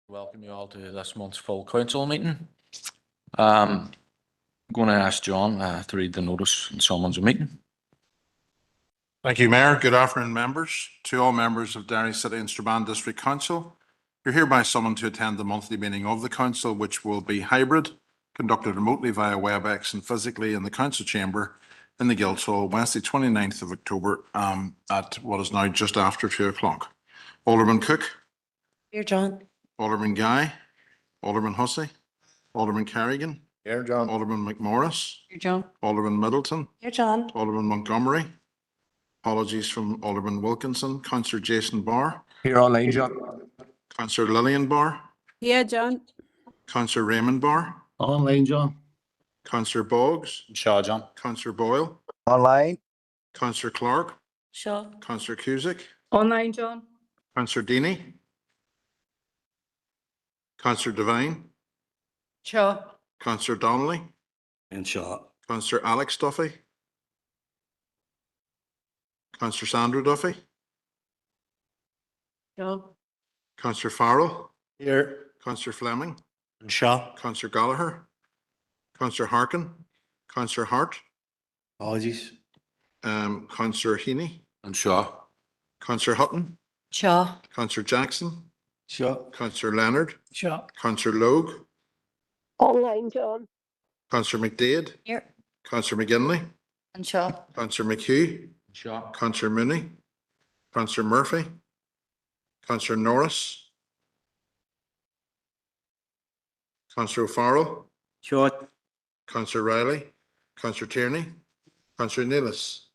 Welcome you all to this month's full council meeting. I'm going to ask John to read the notice and summons a meeting. Thank you, Mayor. Good afternoon, members. To all members of Derry City and Strabane District Council, you're hereby summoned to attend the monthly meeting of the council, which will be hybrid, conducted remotely via WebEx and physically in the council chamber in the Guildhall, Wednesday 29th of October at what is now just after 2 o'clock. Alderman Cook. Here, John. Alderman Guy. Alderman Hussey. Alderman Carrigan. Here, John. Alderman McMorris. Here, John. Alderman Middleton. Here, John. Alderman Montgomery. Apologies from Alderman Wilkinson. Councillor Jason Barr. Here online, John. Councillor Lillian Barr. Yeah, John. Councillor Raymond Barr. Online, John. Councillor Boggs. Shaw, John. Councillor Boyle. Online. Councillor Clark. Shaw. Councillor Cusick. Online, John. Councillor Deany. Councillor Devine. Shaw. Councillor Donnelly. And Shaw. Councillor Alex Duffy. Councillor Sandra Duffy. Shaw. Councillor Farrell. Here. Councillor Fleming. And Shaw. Councillor Gallagher. Councillor Harkin. Councillor Hart. Apologies. Councillor Heaney. And Shaw. Councillor Hutton. Shaw. Councillor Jackson. Shaw. Councillor Leonard. Shaw. Councillor Logue. Online, John. Councillor McDade. Here. Councillor McGinley. And Shaw. Councillor McHugh. Shaw. Councillor Mooney. Councillor Murphy. Councillor Norris. Councillor O'Farrell. Shaw. Councillor Riley. Councillor Tierney. Councillor Nealis.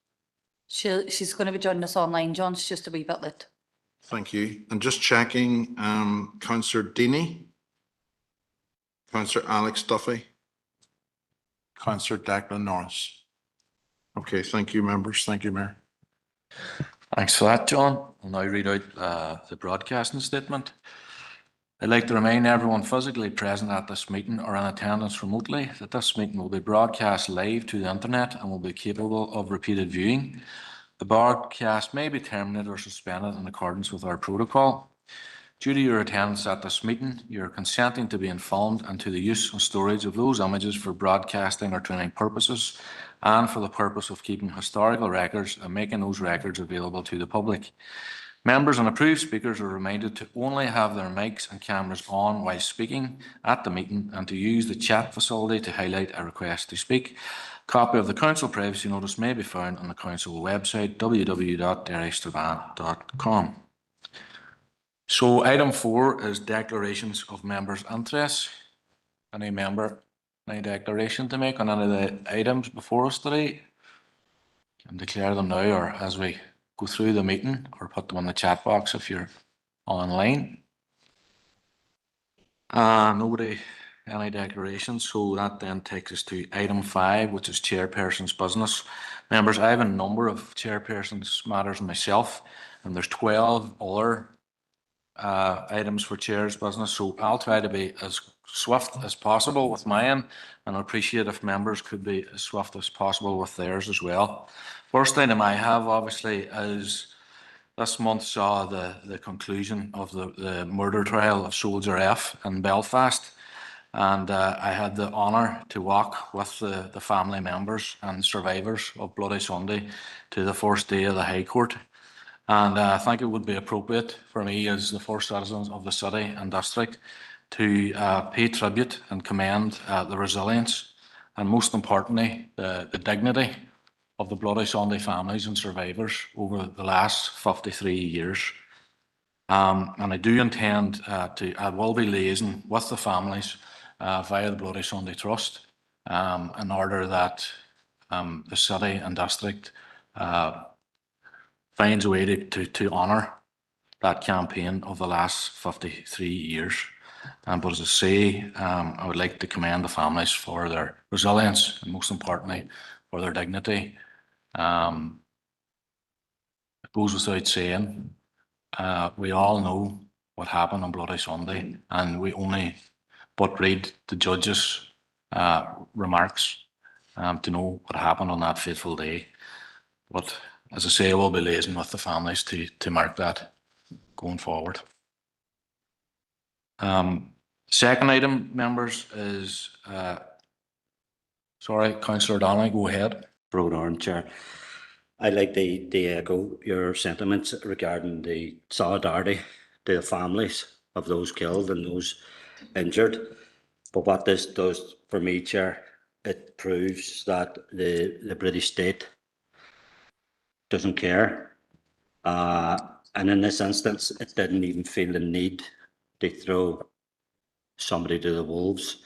She's going to be joining us online, John. She's just a wee bit late. Thank you. And just checking, Councillor Deany. Councillor Alex Duffy. Councillor Declan Norris. Okay, thank you, members. Thank you, Mayor. Thanks for that, John. I'll now read out the broadcasting statement. I'd like to remind everyone physically present at this meeting or in attendance remotely that this meeting will be broadcast live to the internet and will be capable of repeated viewing. The broadcast may be terminated or suspended in accordance with our protocol. Due to your attendance at this meeting, you are consenting to be informed and to the use and storage of those images for broadcasting or training purposes and for the purpose of keeping historical records and making those records available to the public. Members and approved speakers are reminded to only have their mics and cameras on while speaking at the meeting and to use the chat facility to highlight a request to speak. A copy of the council privacy notice may be found on the council website www.derrystrabane.com. So item 4 is declarations of members' interests. Any member, any declaration to make on any of the items before us today? Can declare them now or as we go through the meeting, or put them in the chat box if you're online. Nobody, any declarations, so that then takes us to item 5, which is chairperson's business. Members, I have a number of chairperson's matters myself, and there's 12 other items for chair's business, so I'll try to be as swift as possible with mine, and I appreciate if members could be as swift as possible with theirs as well. First item I have, obviously, is this month saw the conclusion of the murder trial of Soldier F in Belfast, and I had the honour to walk with the family members and survivors of Bloody Sunday to the first day of the High Court. And I think it would be appropriate for me as the first citizens of the city and district to pay tribute and commend the resilience and, most importantly, the dignity of the Bloody Sunday families and survivors over the last 53 years. And I do intend I will be liaising with the families via the Bloody Sunday Trust in order that the city and district finds a way to honour that campaign of the last 53 years. But as I say, I would like to commend the families for their resilience and, most importantly, for their dignity. It goes without saying, we all know what happened on Bloody Sunday, and we only but read the judge's remarks to know what happened on that fateful day. But as I say, I will be liaising with the families to mark that going forward. Second item, members, is, sorry, councillor Donnelly, go ahead. Broad Orange Chair. I'd like to echo your sentiments regarding the solidarity to the families of those killed and those injured. But what this does for me, Chair, it proves that the British state doesn't care. And in this instance, it didn't even feel the need to throw somebody to the wolves.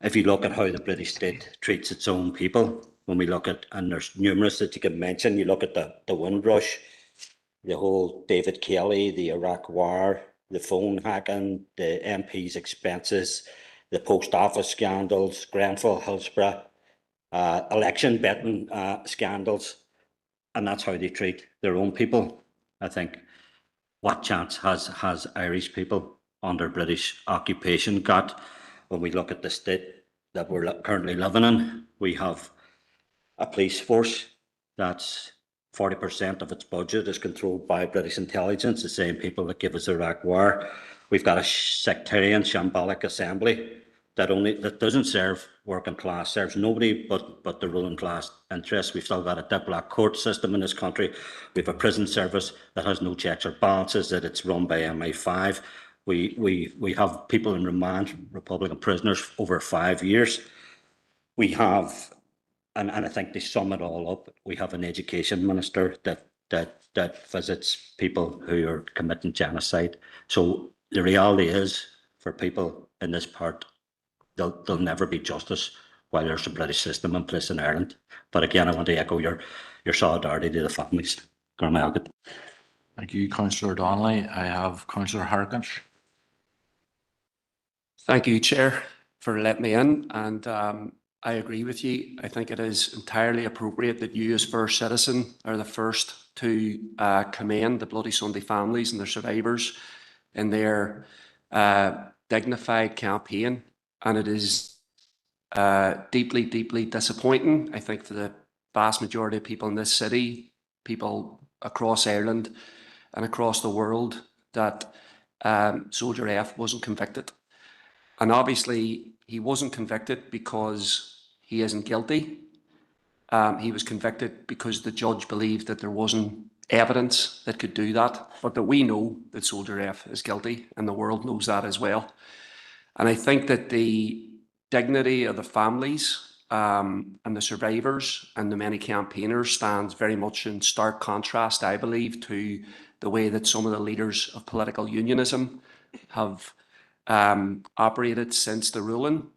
If you look at how the British state treats its own people, when we look at, and there's numerous that you can mention, you look at the Windrush, the whole David Kelly, the Iraq War, the phone hacking, the MP's expenses, the post office scandals, Grenfell, Hillsborough, election betting scandals, and that's how they treat their own people. I think, what chance has Irish people under British occupation got? When we look at the state that we're currently living in, we have a police force that's 40% of its budget is controlled by British intelligence, the same people that give us the Iraq War. We've got a sectarian, shambolic assembly that doesn't serve working class, serves nobody but the ruling class interests. We've still got a deadlocked court system in this country. We have a prison service that has no checks or balances, that it's run by MI5. We have people in remand, Republican prisoners, over 5 years. We have, and I think to sum it all up, we have an education minister that visits people who are committing genocide. So the reality is, for people in this part, there'll never be justice while there's a British system in place in Ireland. But again, I want to echo your solidarity to the families. Thank you, councillor Donnelly. I have councillor Harkins. Thank you, Chair, for letting me in, and I agree with you. I think it is entirely appropriate that you, as first citizen, are the first to commend the Bloody Sunday families and their survivors in their dignified campaign. And it is deeply, deeply disappointing, I think, for the vast majority of people in this city, people across Ireland and across the world, that Soldier F wasn't convicted. And obviously, he wasn't convicted because he isn't guilty. He was convicted because the judge believed that there wasn't evidence that could do that, but that we know that Soldier F is guilty, and the world knows that as well. And I think that the dignity of the families and the survivors and the many campaigners stands very much in stark contrast, I believe, to the way that some of the leaders of political unionism have operated since the ruling,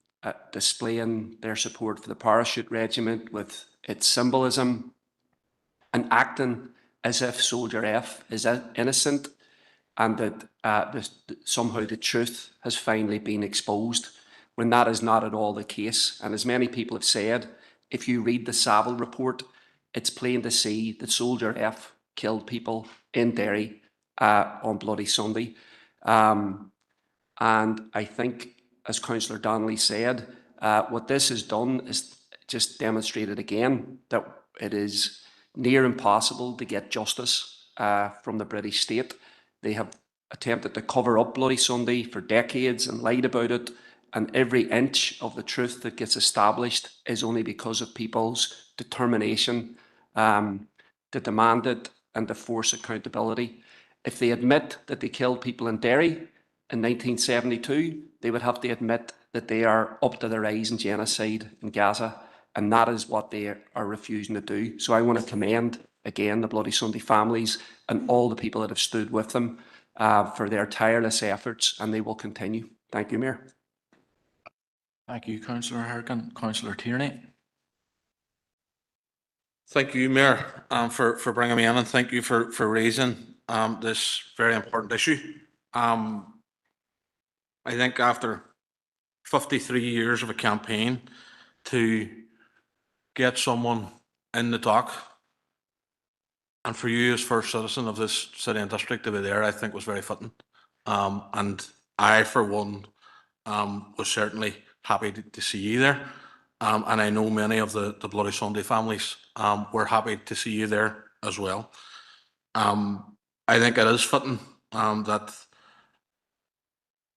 displaying their support for the parachute regiment with its symbolism and acting as if Soldier F is innocent, and that somehow the truth has finally been exposed, when that is not at all the case. And as many people have said, if you read the Saville report, it's plain to see that Soldier F killed people in Derry on Bloody Sunday. And I think, as Councillor Donnelly said, what this has done is just demonstrated again that it is near impossible to get justice from the British state. They have attempted to cover up Bloody Sunday for decades and lied about it, and every inch of the truth that gets established is only because of people's determination to demand it and to force accountability. If they admit that they killed people in Derry in 1972, they would have to admit that they are up to their eyes in genocide in Gaza, and that is what they are refusing to do. So I want to commend again the Bloody Sunday families and all the people that have stood with them for their tireless efforts, and they will continue. Thank you, Mayor. Thank you, councillor Harkin. Councillor Tierney. Thank you, Mayor, for bringing me in, and thank you for raising this very important issue. I think after 53 years of a campaign, to get someone in the dock, and for you as first citizen of this city and district to be there, I think was very fitting. And I, for one, was certainly happy to see you there. And I know many of the Bloody Sunday families were happy to see you there as well. I think it is fitting that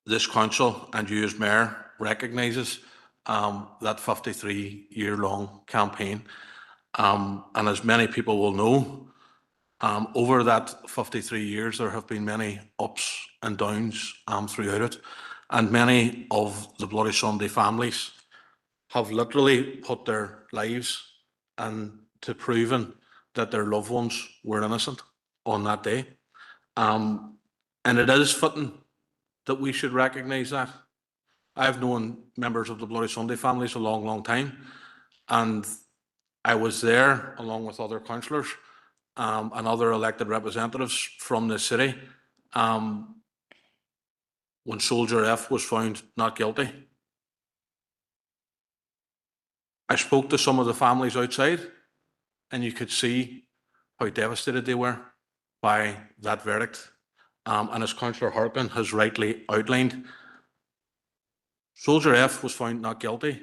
this council and you as mayor recognises that 53-year-long campaign. And as many people will know, over that 53 years, there have been many ups and downs throughout it. And many of the Bloody Sunday families have literally put their lives into proving that their loved ones were innocent on that day. And it is fitting that we should recognise that. I've known members of the Bloody Sunday families a long, long time, and I was there along with other councillors and other elected representatives from the city when Soldier F was found not guilty. I spoke to some of the families outside, and you could see how devastated they were by that verdict. And as Councillor Harkin has rightly outlined, Soldier F was found not guilty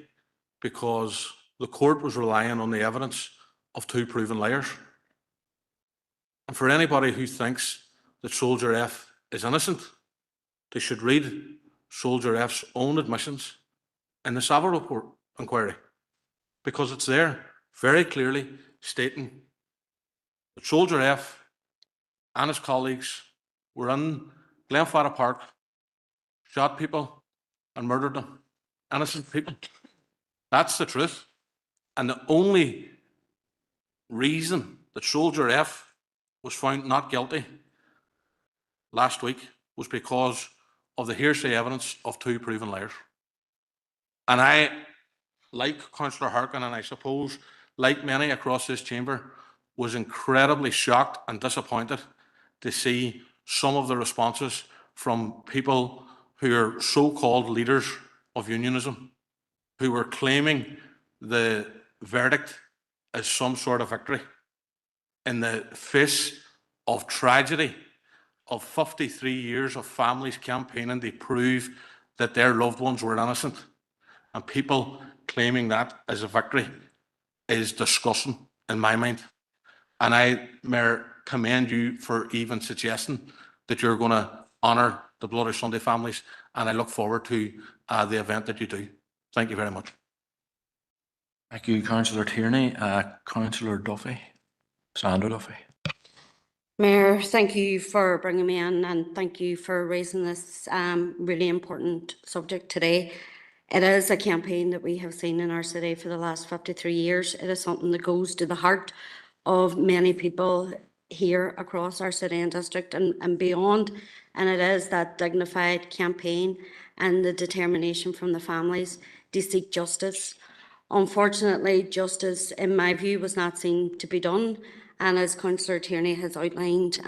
because the court was relying on the evidence of 2 proven liars. And for anybody who thinks that Soldier F is innocent, they should read Soldier F's own admissions in the Savile report inquiry, because it's there very clearly stating that Soldier F and his colleagues were in Glenfarra Park, shot people and murdered them. Innocent people. That's the truth. And the only reason that Soldier F was found not guilty last week was because of the hearsay evidence of 2 proven liars. And I, like Councillor Harkin, and I suppose like many across this chamber, was incredibly shocked and disappointed to see some of the responses from people who are so-called leaders of unionism, who were claiming the verdict as some sort of victory in the face of tragedy, of 53 years of families campaigning to prove that their loved ones were innocent. And people claiming that as a victory is disgusting in my mind. And I, Mayor, commend you for even suggesting that you're going to honour the Bloody Sunday families, and I look forward to the event that you do. Thank you very much. Thank you, Councillor Tierney. Councillor Duffy, Sandra Duffy. Mayor, thank you for bringing me in, and thank you for raising this really important subject today. It is a campaign that we have seen in our city for the last 53 years. It is something that goes to the heart of many people here across our city and district and beyond. And it is that dignified campaign and the determination from the families to seek justice. Unfortunately, justice, in my view, was not seen to be done. And as Councillor Tierney has outlined,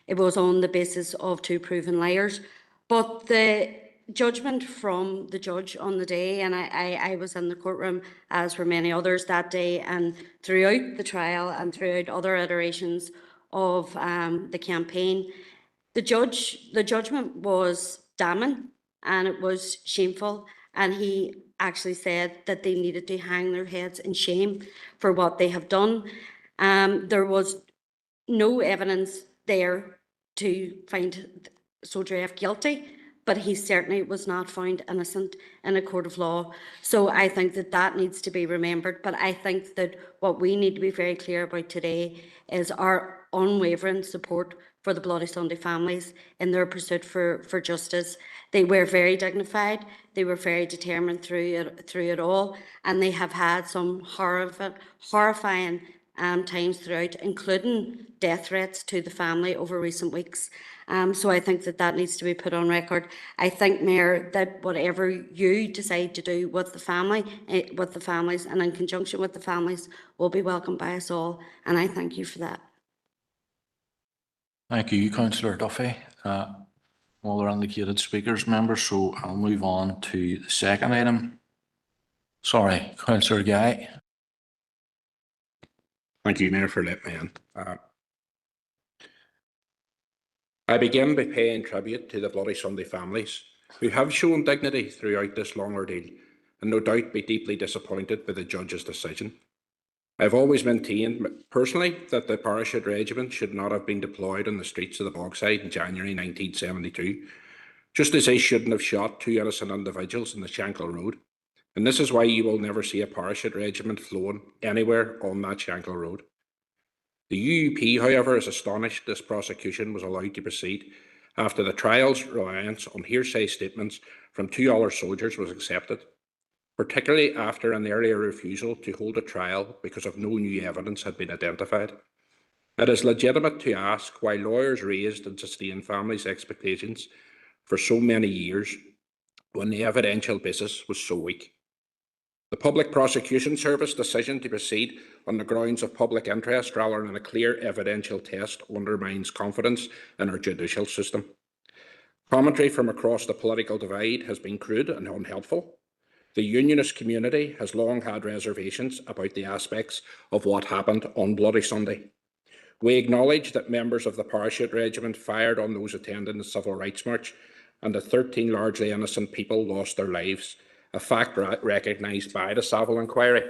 it was on the basis of 2 proven liars. But the judgment from the judge on the day, and I was in the courtroom, as were many others that day, and throughout the trial and throughout other iterations of the campaign, the judgment was damning and it was shameful, and he actually said that they needed to hang their heads in shame for what they have done. There was no evidence there to find Soldier F guilty, but he certainly was not found innocent in a court of law. So I think that that needs to be remembered. But I think that what we need to be very clear about today is our unwavering support for the Bloody Sunday families in their pursuit for justice. They were very dignified, they were very determined through it all, and they have had some horrifying times throughout, including death threats to the family over recent weeks. So I think that that needs to be put on record. I think, Mayor, that whatever you decide to do with the family, with the families, and in conjunction with the families, will be welcomed by us all. And I thank you for that. Thank you, Councillor Duffy. All our indicated speakers, members, so I'll move on to the second item. Sorry, Councillor Guy. Thank you, Mayor, for letting me in. I begin by paying tribute to the Bloody Sunday families who have shown dignity throughout this long ordeal and no doubt be deeply disappointed by the judge's decision. I've always maintained personally that the parachute regiment should not have been deployed on the streets of the Bogside in January 1972, just as they shouldn't have shot 2 innocent individuals in the Shankill Road. And this is why you will never see a parachute regiment flowing anywhere on that Shankill Road. The UUP, however, is astonished this prosecution was allowed to proceed after the trial's reliance on hearsay statements from 2 other soldiers was accepted, particularly after an earlier refusal to hold a trial because of no new evidence had been identified. It is legitimate to ask why lawyers raised and sustained families' expectations for so many years when the evidential basis was so weak. The Public Prosecution Service decision to proceed on the grounds of public interest rather than a clear evidential test undermines confidence in our judicial system. Commentary from across the political divide has been crude and unhelpful. The unionist community has long had reservations about the aspects of what happened on Bloody Sunday. We acknowledge that members of the Parachute Regiment fired on those attending the Civil Rights March and that 13 largely innocent people lost their lives, a fact recognised by the Saville inquiry.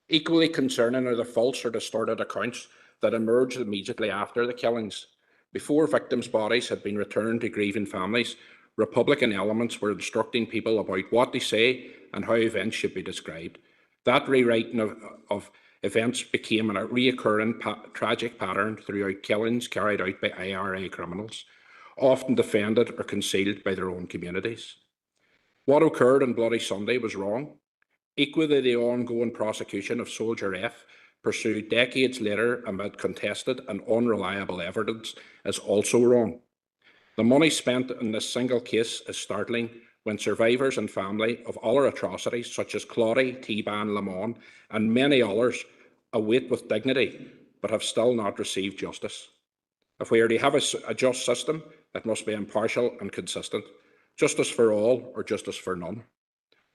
Equally concerning are the false or distorted accounts that emerged immediately after the killings. Before victims' bodies had been returned to grieving families, Republican elements were instructing people about what they say and how events should be described. That rewriting of events became a recurring tragic pattern throughout killings carried out by IRA criminals, often defended or concealed by their own communities. What occurred on Bloody Sunday was wrong. Equally, the ongoing prosecution of Soldier F, pursued decades later amid contested and unreliable evidence, is also wrong. The money spent in this single case is startling when survivors and family of other atrocities such as Claudy, T-Ban, Lamont and many others await with dignity but have still not received justice. If we are to have a just system, it must be impartial and consistent. Justice for all or justice for none.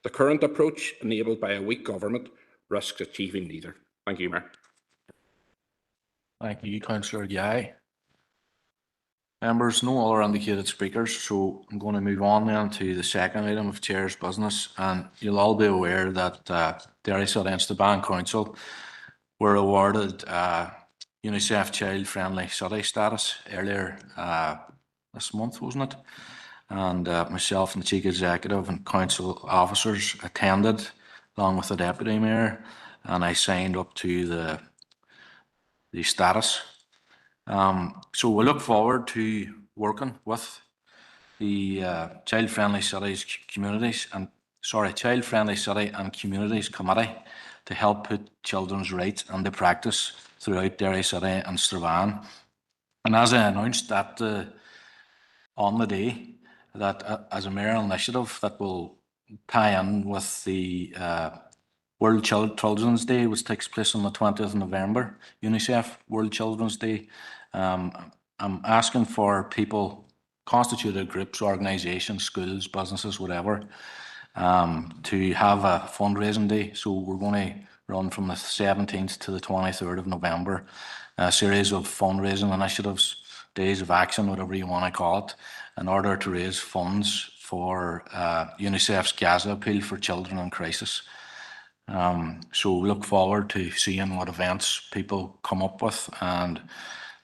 The current approach, enabled by a weak government, risks achieving neither. Thank you, Mayor. Thank you, Councillor Guy. Members, no other indicated speakers, so I'm going to move on then to the second item of Chair's business. And you'll all be aware that Derry City Esteban Council were awarded UNICEF Child Friendly City status earlier this month, wasn't it? And myself and the Chief Executive and Council officers attended along with the Deputy Mayor, and I signed up to the status. So we look forward to working with the Child Friendly City and Communities Committee to help put children's rights into practice throughout Derry City and Strabane. And as I announced that on the day, that as a mayoral initiative that will tie in with the World Children's Day, which takes place on the 20th of November, UNICEF World Children's Day. I'm asking for people, constituted groups, organisations, schools, businesses, whatever, to have a fundraising day. So we're going to run from the 17th to the 23rd of November, a series of fundraising initiatives, days of action, whatever you want to call it, in order to raise funds for UNICEF's Gaza appeal for children in crisis. So we look forward to seeing what events people come up with, and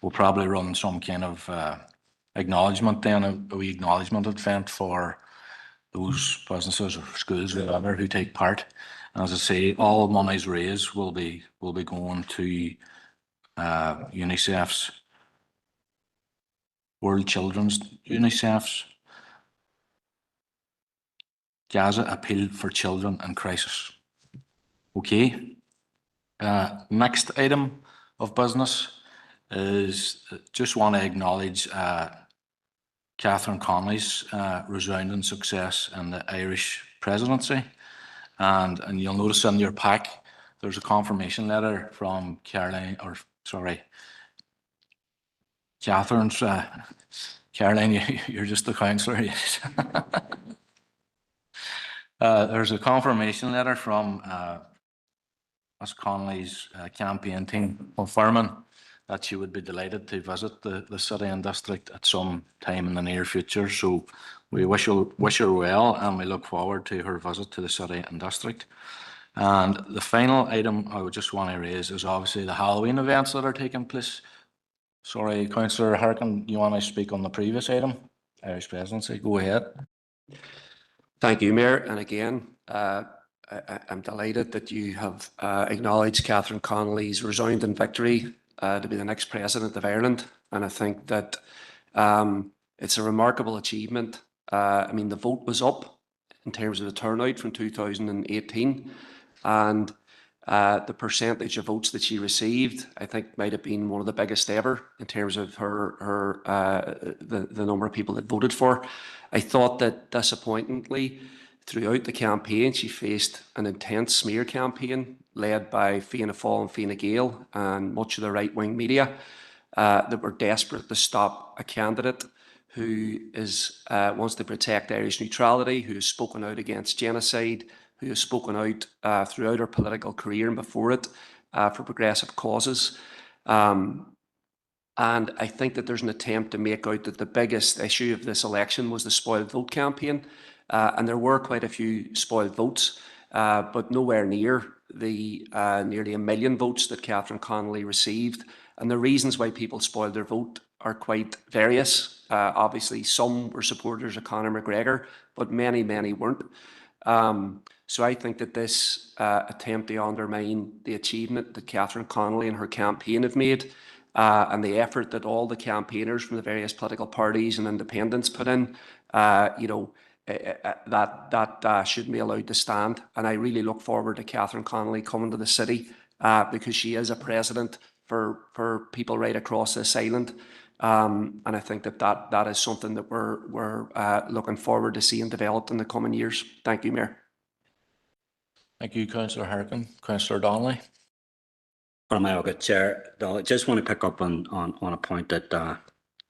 we'll probably run some kind of acknowledgement then, a wee acknowledgement event for those businesses or schools, whatever, who take part. And as I say, all monies raised will be going to UNICEF's Gaza appeal for children in crisis. Okay. Next item of business is just want to acknowledge Catherine Connolly's resounding success in the Irish presidency. And you'll notice in your pack, there's a confirmation letter from Caroline, Catherine's, Caroline, you're just the councillor. There's a confirmation letter from Ms. Connolly's campaign team confirming that she would be delighted to visit the city and district at some time in the near future. So we wish her well, and we look forward to her visit to the city and district. And the final item I would just want to raise is obviously the Halloween events that are taking place. Sorry, Councillor Harkin, you want to speak on the previous item? Irish presidency. Go ahead. Thank you, Mayor. And again, I'm delighted that you have acknowledged Catherine Connolly's resounding victory to be the next President of Ireland. And I think that it's a remarkable achievement. I mean, the vote was up in terms of the turnout from 2018. And the percentage of votes that she received, I think, might have been one of the biggest ever in terms of the number of people that voted for. I thought that disappointingly, throughout the campaign, she faced an intense smear campaign led by Fianna Fáil and Fine Gael and much of the right-wing media that were desperate to stop a candidate who wants to protect Irish neutrality, who has spoken out against genocide, who has spoken out throughout her political career and before it for progressive causes. And I think that there's an attempt to make out that the biggest issue of this election was the spoiled vote campaign. And there were quite a few spoiled votes, but nowhere near the nearly 1 million votes that Catherine Connolly received. And the reasons why people spoiled their vote are quite various. Obviously, some were supporters of Conor McGregor, but many, many weren't. So I think that this attempt to undermine the achievement that Catherine Connolly and her campaign have made, and the effort that all the campaigners from the various political parties and independents put in, that shouldn't be allowed to stand. And I really look forward to Catherine Connolly coming to the city because she is a president for people right across this island. And I think that is something that we're looking forward to seeing developed in the coming years. Thank you, Mayor. Thank you, Councillor Harkin. Councillor Donnelly. Chair, I just want to pick up on a point that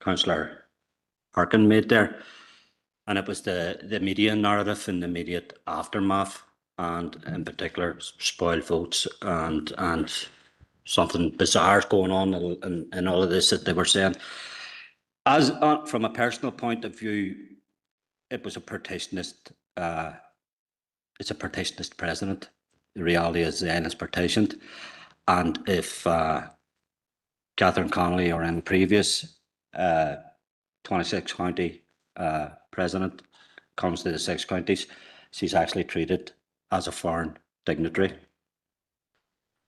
Councillor Harkin made there, and it was the media narrative and the immediate aftermath, and in particular spoiled votes and something bizarre going on in all of this that they were saying. As from a personal point of view, it was a partitionist. It's a partitionist president. The reality is the island is partitioned. And if Catherine Connolly or any previous 26 county president comes to the 6 counties, she's actually treated as a foreign dignitary.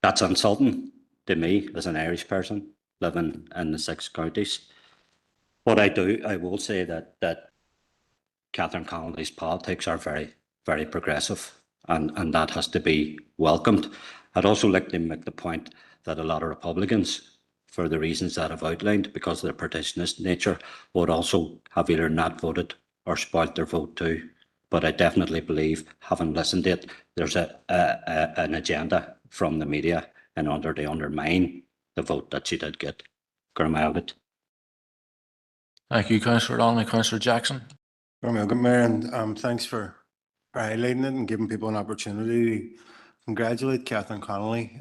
That's insulting to me as an Irish person living in the 6 counties. What I will say that Catherine Connolly's politics are very, very progressive, and that has to be welcomed. I'd also like to make the point that a lot of Republicans, for the reasons that I've outlined, because of their partitionist nature, would also have either not voted or spoilt their vote too. But I definitely believe, having listened to it, there's an agenda from the media in order to undermine the vote that she did get. Thank you, Councillor Donnelly. Councillor Jackson. Mayor, and thanks for highlighting it and giving people an opportunity to congratulate Catherine Connolly,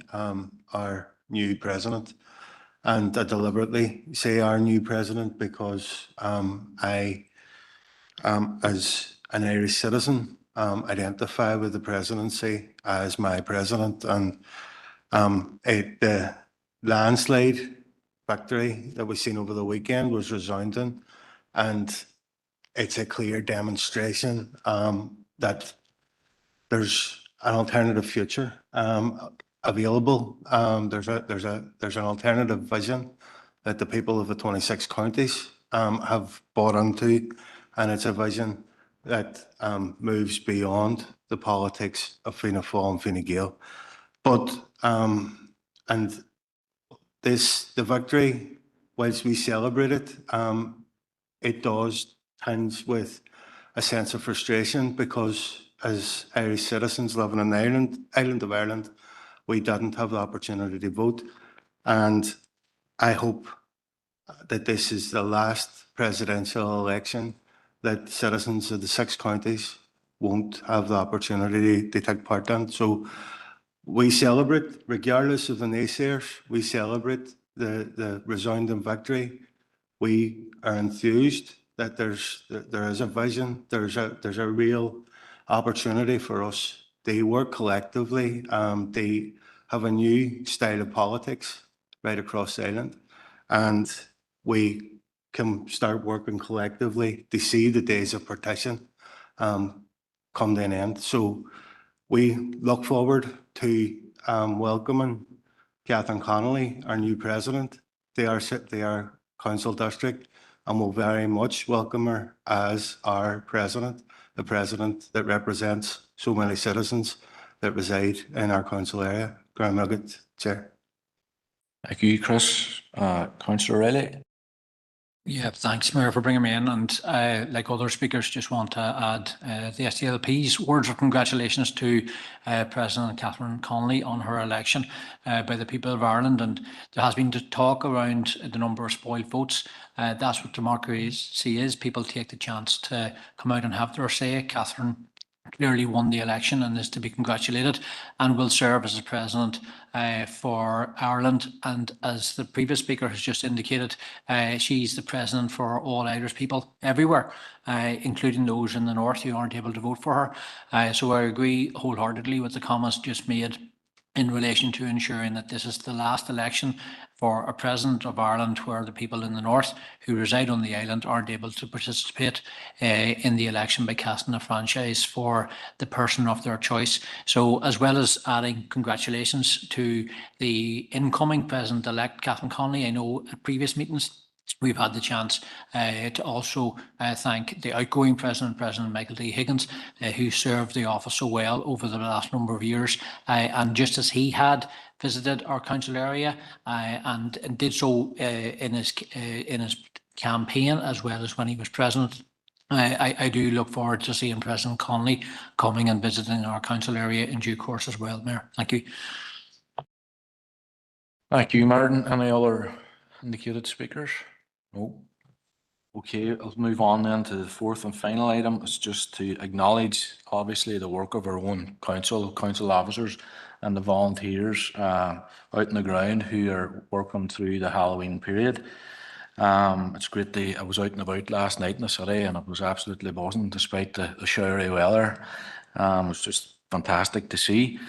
our new president. And I deliberately say our new president because I, as an Irish citizen, identify with the presidency as my president. And the landslide victory that we've seen over the weekend was resounding, and it's a clear demonstration that there's an alternative future available. There's an alternative vision that the people of the 26 counties have bought into, and it's a vision that moves beyond the politics of Fianna Fáil and Fine Gael. But and the victory, whilst we celebrate it, it does tinge with a sense of frustration because as Irish citizens living in the island of Ireland, we didn't have the opportunity to vote. And I hope that this is the last presidential election that citizens of the 6 counties won't have the opportunity to take part in. So we celebrate, regardless of the naysayers, we celebrate the resounding victory. We are enthused that there is a vision, there's a real opportunity for us to work collectively, to have a new style of politics right across the island. And we can start working collectively to see the days of partition come to an end. So we look forward to welcoming Catherine Connolly, our new president, to our council district, and we'll very much welcome her as our president, the president that represents so many citizens that reside in our council area. Graham Nugget, Chair. Thank you, Chris. Councillor Riley. Yeah, thanks, Mayor, for bringing me in. And like other speakers, just want to add the SDLP's words of congratulations to President Catherine Connolly on her election by the people of Ireland. And there has been talk around the number of spoiled votes. That's what democracy is. People take the chance to come out and have their say. Catherine clearly won the election and is to be congratulated, and will serve as the president for Ireland. And as the previous speaker has just indicated, she's the president for all Irish people everywhere, including those in the north who aren't able to vote for her. So I agree wholeheartedly with the comments just made in relation to ensuring that this is the last election for a president of Ireland where the people in the north who reside on the island aren't able to participate in the election by casting a franchise for the person of their choice. So as well as adding congratulations to the incoming president-elect Catherine Connolly, I know at previous meetings we've had the chance to also thank the outgoing president, President Michael D. Higgins, who served the office so well over the last number of years. And just as he had visited our council area and did so in his campaign as well as when he was president, I do look forward to seeing President Connolly coming and visiting our council area in due course as well, Mayor. Thank you. Thank you, Martin. Any other indicated speakers? No. Okay, I'll move on then to the fourth and final item. It's just to acknowledge, obviously, the work of our own council officers and the volunteers out in the ground who are working through the Halloween period. It's great I was out and about last night in the city and it was absolutely buzzing despite the showery weather. It was just fantastic to see.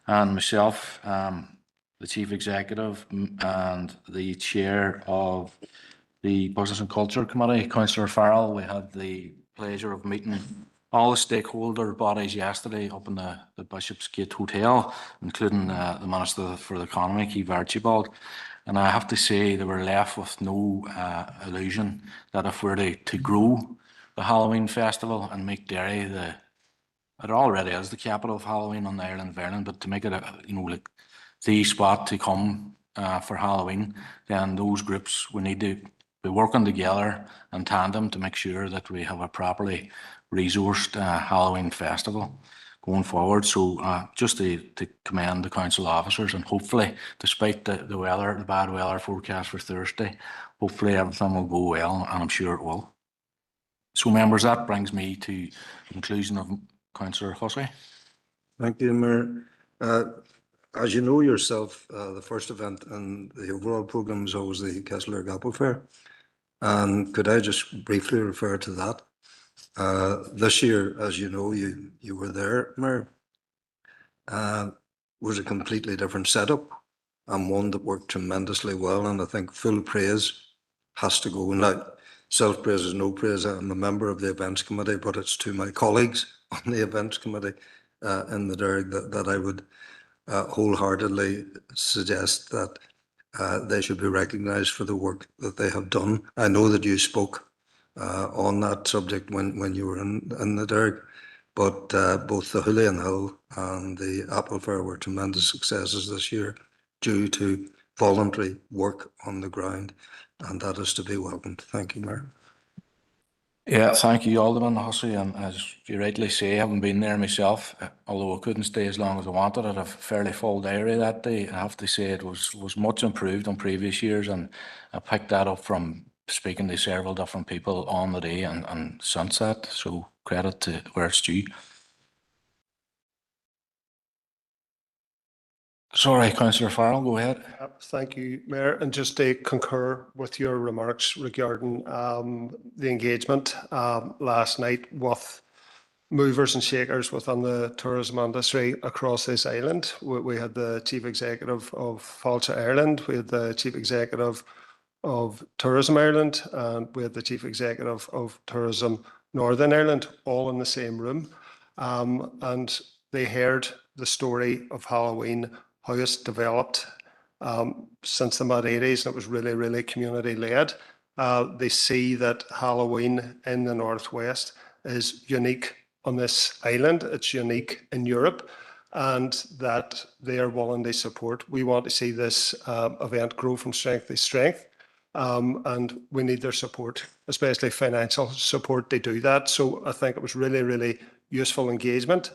And myself, the Chief Executive and the Chair of the Business and Culture Committee, Councillor Farrell, we had the pleasure of meeting all the stakeholder bodies yesterday up in the Bishopsgate Hotel, including the Minister for the Economy, Keith Archibald. And I have to say they were left with no illusion that if we're to grow the Halloween festival and make Derry it already is the capital of Halloween on the island of Ireland, but to make it like the spot to come for Halloween, then those groups, we need to be working together in tandem to make sure that we have a properly resourced Halloween festival going forward. So just to commend the council officers, and hopefully, despite the weather, the bad weather forecast for Thursday, hopefully everything will go well, and I'm sure it will. So members, that brings me to the conclusion of Councillor Hussey. Thank you, Mayor. As you know yourself, the first event in the overall programme is always the Kessler Apple Fair. And could I just briefly refer to that? This year, as you know, you were there, Mayor, was a completely different setup and one that worked tremendously well. And I think full praise has to go. Now, self-praise is no praise. I'm a member of the events committee, but it's to my colleagues on the events committee in the Derry that I would wholeheartedly suggest that they should be recognised for the work that they have done. I know that you spoke on that subject when you were in the Derry, but both the Hooligan Hill and the Apple Fair were tremendous successes this year due to voluntary work on the ground, and that is to be welcomed. Thank you, Mayor. Yeah, thank you, Alderman Hussey. And as you rightly say, I haven't been there myself, although I couldn't stay as long as I wanted. I had a fairly full diary that day. I have to say it was much improved on previous years, and I picked that up from speaking to several different people on the day and since that. So credit to where it's due. Sorry, Councillor Farrell, go ahead. Thank you, Mayor. And just to concur with your remarks regarding the engagement last night with movers and shakers within the tourism industry across this island. We had the Chief Executive of Fáilte Ireland, we had the Chief Executive of Tourism Ireland, and we had the Chief Executive of Tourism Northern Ireland all in the same room. And they heard the story of Halloween, how it's developed since the mid-80s, and it was really, really community-led. They see that Halloween in the Northwest is unique on this island. It's unique in Europe, and that they are willing to support. We want to see this event grow from strength to strength, and we need their support, especially financial support to do that. So I think it was really, really useful engagement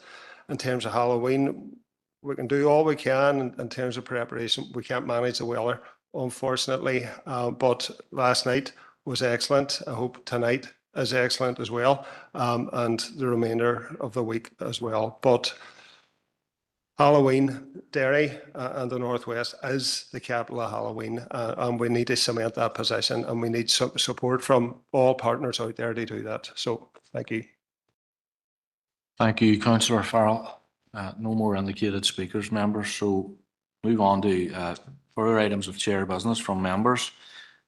in terms of Halloween. We can do all we can in terms of preparation. We can't manage the weather, unfortunately, but last night was excellent. I hope tonight is excellent as well, and the remainder of the week as well. But Halloween, Derry and the Northwest is the capital of Halloween, and we need to cement that position, and we need some support from all partners out there to do that. So thank you. Thank you, Councillor Farrell. No more indicated speakers, members. So move on to further items of chair business from members.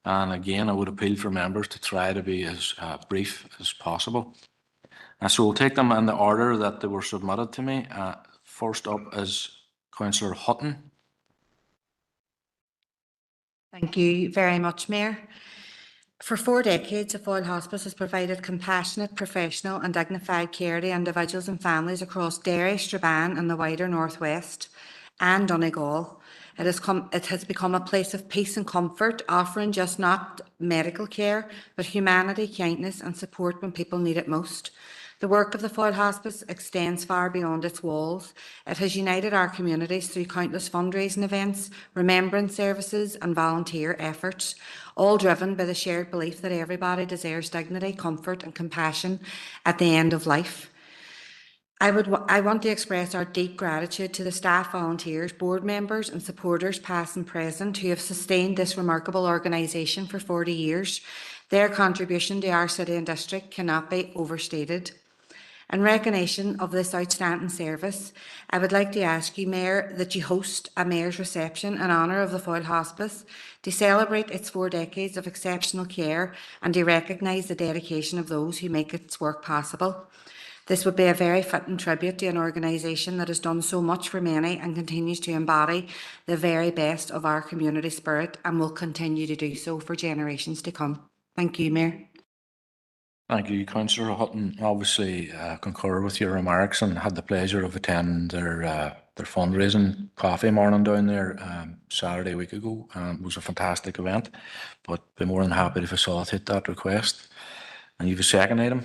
And again, I would appeal for members to try to be as brief as possible. So we'll take them in the order that they were submitted to me. First up is Councillor Hutton. Thank you very much, Mayor. For 4 decades, the Foyle Hospice has provided compassionate, professional and dignified care to individuals and families across Derry, Strabane and the wider Northwest and Donegal. It has become a place of peace and comfort, offering just not medical care, but humanity, kindness and support when people need it most. The work of the Foyle Hospice extends far beyond its walls. It has united our communities through countless fundraising events, remembrance services and volunteer efforts, all driven by the shared belief that everybody deserves dignity, comfort and compassion at the end of life. I want to express our deep gratitude to the staff, volunteers, board members and supporters past and present who have sustained this remarkable organisation for 40 years. Their contribution to our city and district cannot be overstated. In recognition of this outstanding service, I would like to ask you, Mayor, that you host a Mayor's reception in honour of the Foyle Hospice to celebrate its 4 decades of exceptional care and to recognise the dedication of those who make its work possible. This would be a very fitting tribute to an organisation that has done so much for many and continues to embody the very best of our community spirit and will continue to do so for generations to come. Thank you, Mayor. Thank you, Councillor Hutton. Obviously, concur with your remarks and had the pleasure of attending their fundraising coffee morning down there Saturday a week ago. It was a fantastic event, but be more than happy to facilitate that request. And you have a second item?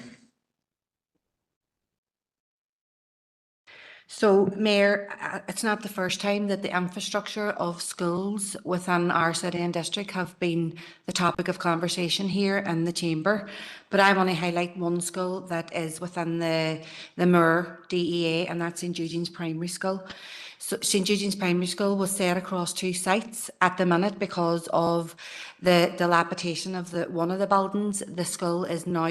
So, Mayor, it's not the first time that the infrastructure of schools within our city and district have been the topic of conversation here in the chamber, but I want to highlight one school that is within the Moor DEA, and that's St Eugene's Primary School. So St Eugene's Primary School was set across 2 sites at the minute because of the dilapidation of one of the buildings. The school is now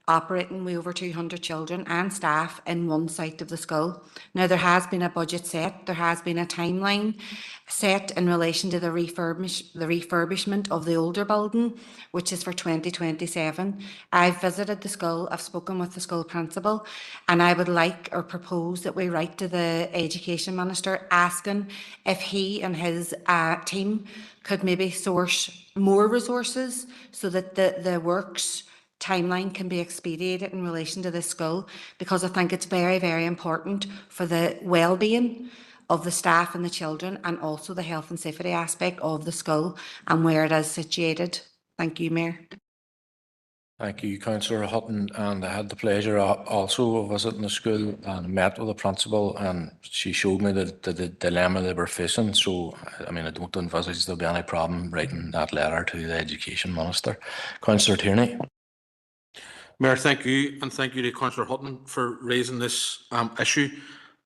operating with over 200 children and staff in one site of the school. Now, there has been a budget set, there has been a timeline set in relation to the refurbishment of the older building, which is for 2027. I've visited the school, I've spoken with the school principal, and I would like or propose that we write to the Education Minister asking if he and his team could maybe source more resources so that the works timeline can be expedited in relation to this school, because I think it's very, very important for the well-being of the staff and the children, and also the health and safety aspect of the school and where it is situated. Thank you, Mayor. Thank you, Councillor Hutton. And I had the pleasure also of visiting the school and met with the principal, and she showed me the dilemma they were facing. So, I mean, I don't envisage there'll be any problem writing that letter to the Education Minister. Councillor Tierney. Mayor, thank you, and thank you to Councillor Hutton for raising this issue.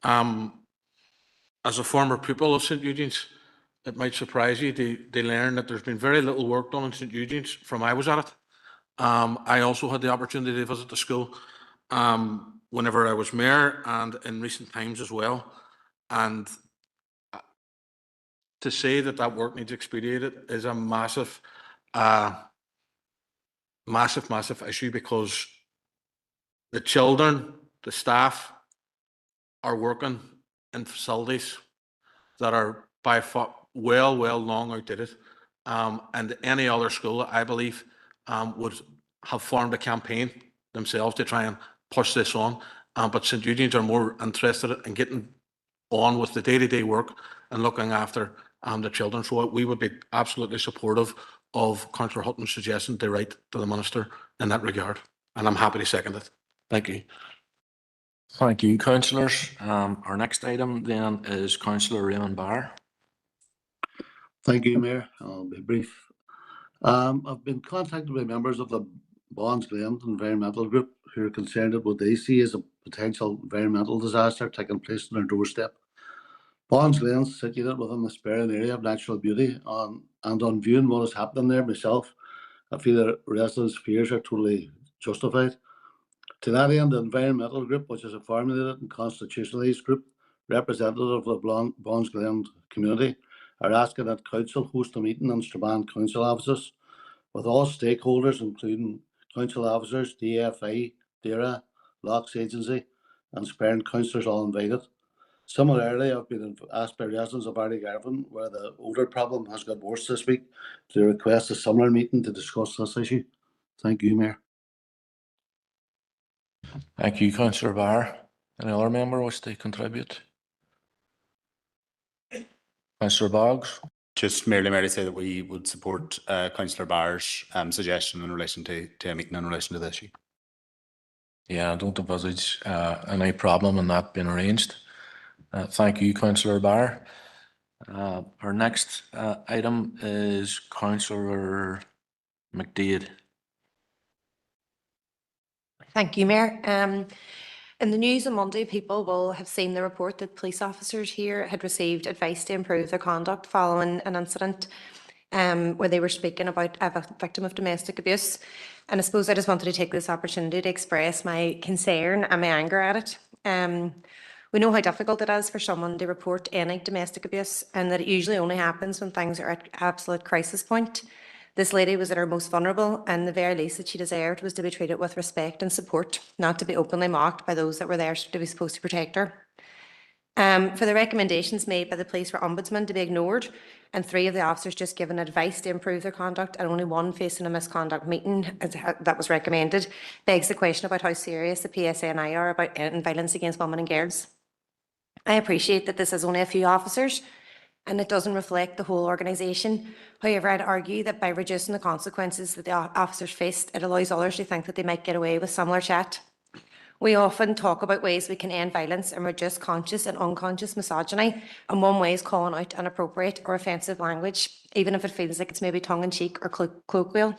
As a former pupil of St Eugene's, it might surprise you to learn that there's been very little work done in St Eugene's from I was at it. I also had the opportunity to visit the school whenever I was mayor and in recent times as well. And to say that that work needs expedited is a massive a massive, massive issue because the children, the staff are working in facilities that are by far well long outdated. And any other school, I believe, would have formed a campaign themselves to try and push this on. But St Eugenians are more interested in getting on with the day-to-day work and looking after the children. So we would be absolutely supportive of Councillor Hutton's suggestion to write to the Minister in that regard. And I'm happy to second it. Thank you. Thank you, councillors. Our next item then is Councillor Raymond Barr. Thank you, Mayor. I'll be brief. I've been contacted by members of the Bonds Glen Environmental Group who are concerned about what they see as a potential environmental disaster taking place on their doorstep. Bonds Glen is situated within the Sperrin area of natural beauty, and on viewing what is happening there myself, I feel that residents' fears are totally justified. To that end, the Environmental Group, which is a formulated and constitutionalised group representative of the Bonds Glen community, are asking that Council host a meeting in Strabane Council offices with all stakeholders, including Council officers, DFI, DAERA, Locks Agency, and Sperrin councillors all invited. Similarly, I've been asked by residents of Garvin, where the odour problem has got worse this week, to request a similar meeting to discuss this issue. Thank you, Mayor. Thank you, Councillor Barr. Any other member wish to contribute? Councillor Boggs. Just merely to say that we would support Councillor Barr's suggestion in relation to a meeting in relation to the issue. Yeah, I don't envisage any problem in that being arranged. Thank you, Councillor Barr. Our next item is Councillor McDade. Thank you, Mayor. In the news on Monday, people will have seen the report that police officers here had received advice to improve their conduct following an incident where they were speaking about a victim of domestic abuse. And I suppose I just wanted to take this opportunity to express my concern and my anger at it. We know how difficult it is for someone to report any domestic abuse, and that it usually only happens when things are at absolute crisis point. This lady was at her most vulnerable, and the very least that she deserved was to be treated with respect and support, not to be openly mocked by those that were there to be supposed to protect her. For the recommendations made by the police for ombudsman to be ignored, and 3 of the officers just given advice to improve their conduct, and only 1 facing a misconduct meeting that was recommended, begs the question about how serious the PSNI are about violence against women and girls. I appreciate that this is only a few officers, and it doesn't reflect the whole organisation. However, I'd argue that by reducing the consequences that the officers faced, it allows others to think that they might get away with similar chat. We often talk about ways we can end violence and reduce conscious and unconscious misogyny, and one way is calling out inappropriate or offensive language, even if it feels like it's maybe tongue-in-cheek or colloquial.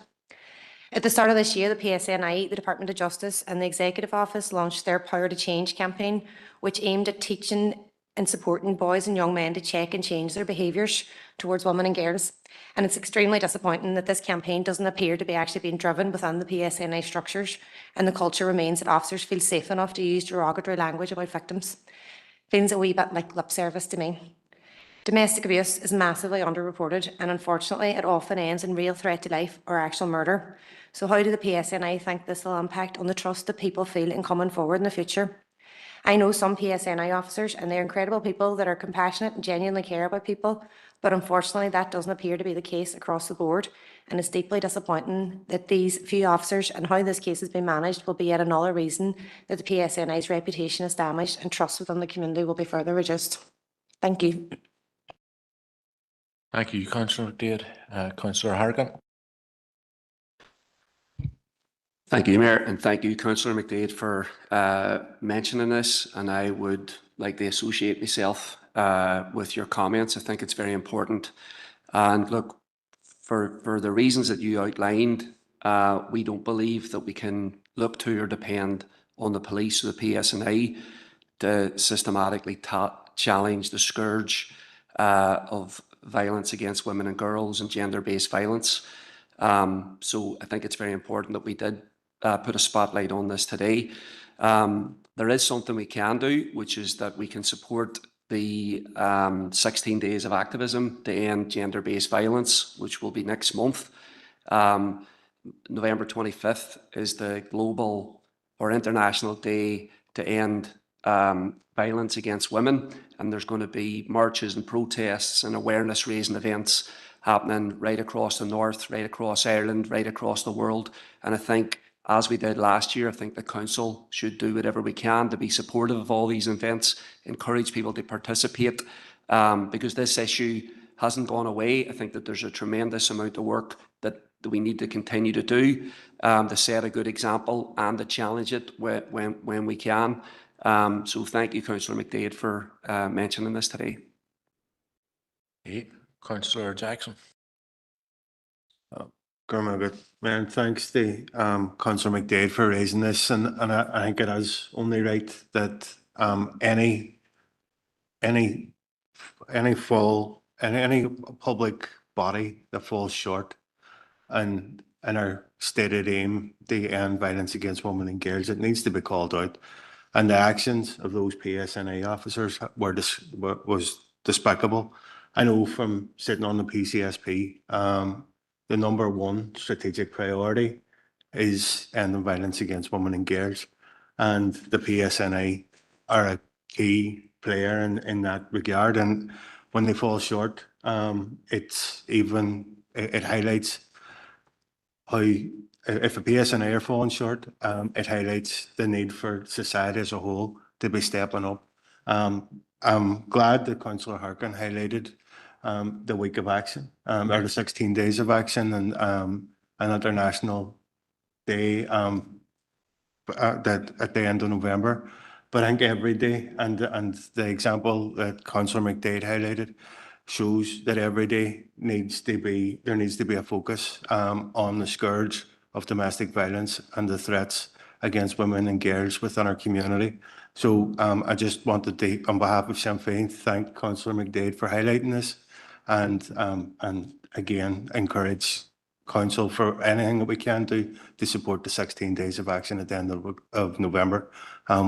At the start of this year, the PSNI, the Department of Justice and the Executive Office launched their Power to Change campaign, which aimed at teaching and supporting boys and young men to check and change their behaviours towards women and girls. And it's extremely disappointing that this campaign doesn't appear to be actually being driven within the PSNI structures, and the culture remains that officers feel safe enough to use derogatory language about victims. Feels a wee bit like lip service to me. Domestic abuse is massively underreported, and unfortunately it often ends in real threat to life or actual murder. So how do the PSNI think this will impact on the trust that people feel in coming forward in the future? I know some PSNI officers, and they're incredible people that are compassionate and genuinely care about people, but unfortunately that doesn't appear to be the case across the board, and it's deeply disappointing that these few officers and how this case has been managed will be yet another reason that the PSNI's reputation is damaged and trust within the community will be further reduced. Thank you. Thank you, Councillor McDade. Councillor Hargan. Thank you, Mayor, and thank you, Councillor McDade, for mentioning this. And I would like to associate myself with your comments. I think it's very important. And look, for the reasons that you outlined, we don't believe that we can look to or depend on the police or the PSNI to systematically challenge the scourge of violence against women and girls and gender-based violence. So I think it's very important that we did put a spotlight on this today. There is something we can do, which is that we can support the 16 days of activism to end gender-based violence, which will be next month. November 25th is the global or international day to end violence against women, and there's going to be marches and protests and awareness raising events happening right across the north, right across Ireland, right across the world. And I think, as we did last year, I think the council should do whatever we can to be supportive of all these events, encourage people to participate, because this issue hasn't gone away. I think that there's a tremendous amount of work that we need to continue to do, to set a good example and to challenge it when we can. So thank you, Councillor McDaid, for mentioning this today. Okay. Councillor Jackson. Mayor, and thanks to Councillor McDaid for raising this, and I think it is only right that any public body that falls short and our stated aim to end violence against women and girls, it needs to be called out. And the actions of those PSNI officers was despicable. I know from sitting on the PCSP, the number one strategic priority is ending violence against women and girls. And the PSNI are a key player in that regard. And when they fall short, it highlights how, if a PSNI are falling short, it highlights the need for society as a whole to be stepping up. I'm glad that Councillor Harkin highlighted the week of action, or the 16 days of action, and an international day that at the end of November. But I think every day, and the example that Councillor McDaid highlighted shows that every day there needs to be a focus on the scourge of domestic violence and the threats against women and girls within our community. So I just wanted to, on behalf of Sinn Féin, thank Councillor McDaid for highlighting this, and again encourage Council for anything that we can do to support the 16 days of action at the end of November.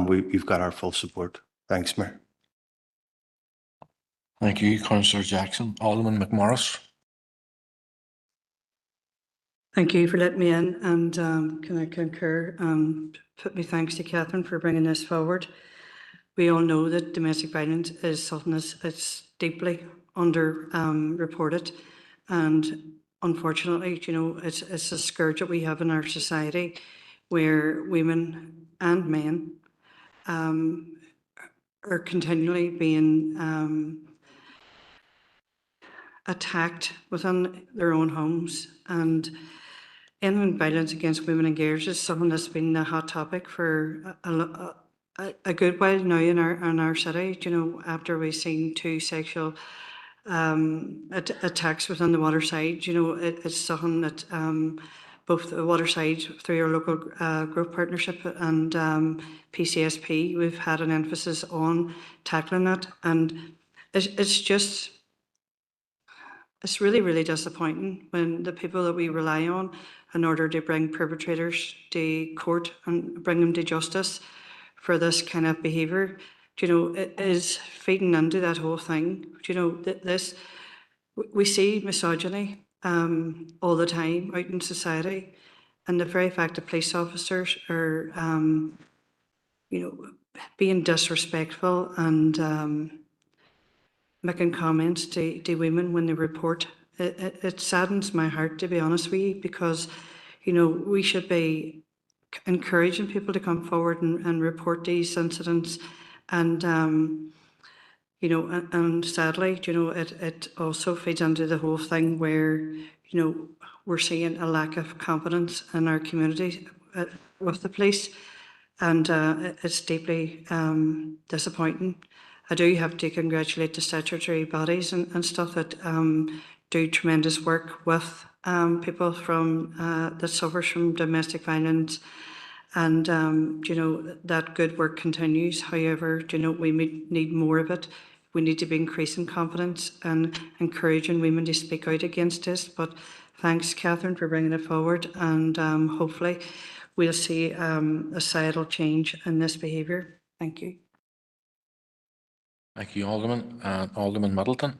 We've got our full support. Thanks, Mayor. Thank you, Councillor Jackson. Alderman McMorris. Thank you for letting me in, and can I concur, put my thanks to Catherine for bringing this forward. We all know that domestic violence is something that's deeply under reported, and unfortunately, you know, it's a scourge that we have in our society where women and men are continually being attacked within their own homes, and ending violence against women and girls is something that's been a hot topic for a good while now in our city. You know, after we've seen 2 sexual attacks within the Waterside, you know, it's something that both the Waterside, through our local growth partnership, and PCSP, we've had an emphasis on tackling that, and it's really, really disappointing when the people that we rely on in order to bring perpetrators to court and bring them to justice for this kind of behaviour, you know, it is feeding into that whole thing. You know, we see misogyny all the time out in society, and the very fact that police officers are, you know, being disrespectful and making comments to women when they report, it saddens my heart, to be honest with you, because, you know, we should be encouraging people to come forward and report these incidents, and you know, and sadly, you know, it also feeds into the whole thing where, you know, we're seeing a lack of confidence in our community with the police, and it's deeply disappointing. I do have to congratulate the statutory bodies and stuff that do tremendous work with people from that suffers from domestic violence, and you know, that good work continues. However, you know, we need more of it. We need to be increasing confidence and encouraging women to speak out against this. But thanks, Catherine, for bringing it forward, and hopefully we'll see a societal change in this behaviour. Thank you. Thank you, Alderman. Alderman Middleton.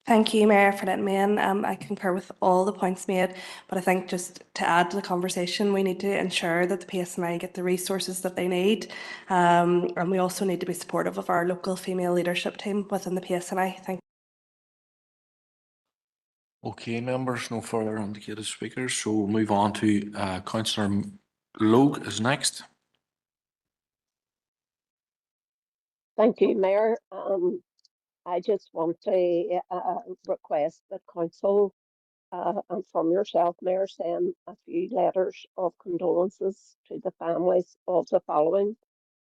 Thank you, Mayor, for letting me in. I concur with all the points made, but I think just to add to the conversation, we need to ensure that the PSNI get the resources that they need. And we also need to be supportive of our local female leadership team within the PSNI. Thank you. Okay, members, no further indicated speakers, so we'll move on to Councillor Logue is next. Thank you, Mayor. I just want to request that council and from yourself, Mayor, send a few letters of condolences to the families of the following.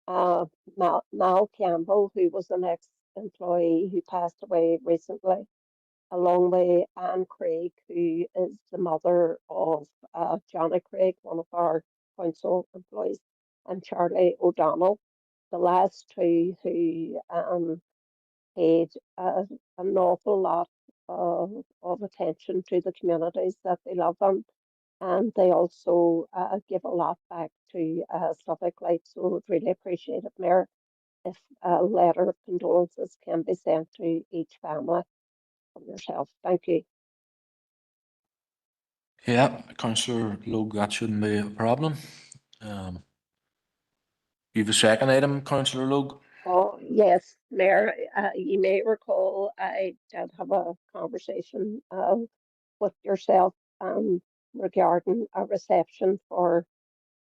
Mal Campbell, who was an ex-employee who passed away recently, along with Anne Craig, who is the mother of Johnny Craig, one of our council employees, and Charlie O'Donnell, the last two who paid an awful lot of attention to the communities that they live in. And they also give a lot back to Suffolk Light. So I'd really appreciate it, Mayor, if a letter of condolences can be sent to each family from yourself. Thank you. Yeah, Councillor Logue, that shouldn't be a problem. You have a second item, Councillor Logue? Oh, yes, Mayor, you may recall I did have a conversation with yourself regarding a reception for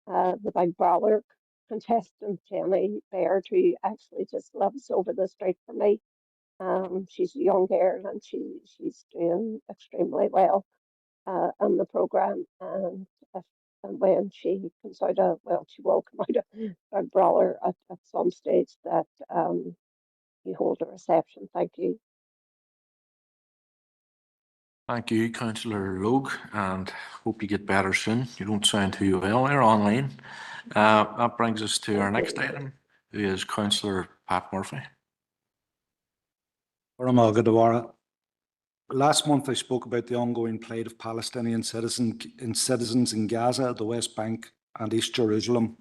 the Big Brother contestant, Jenny Baird, who actually just lives over the street from me. She's a young girl and she's doing extremely well in the programme. And when she comes out of, well, she will come out of Big Brother at some stage, that you hold a reception. Thank you. Thank you, Councillor Logue, and hope you get better soon. You don't sound too well there online. That brings us to our next item, who is Councillor Pat Murphy. Last month, I spoke about the ongoing plight of Palestinian citizens in Gaza, the West Bank, and East Jerusalem.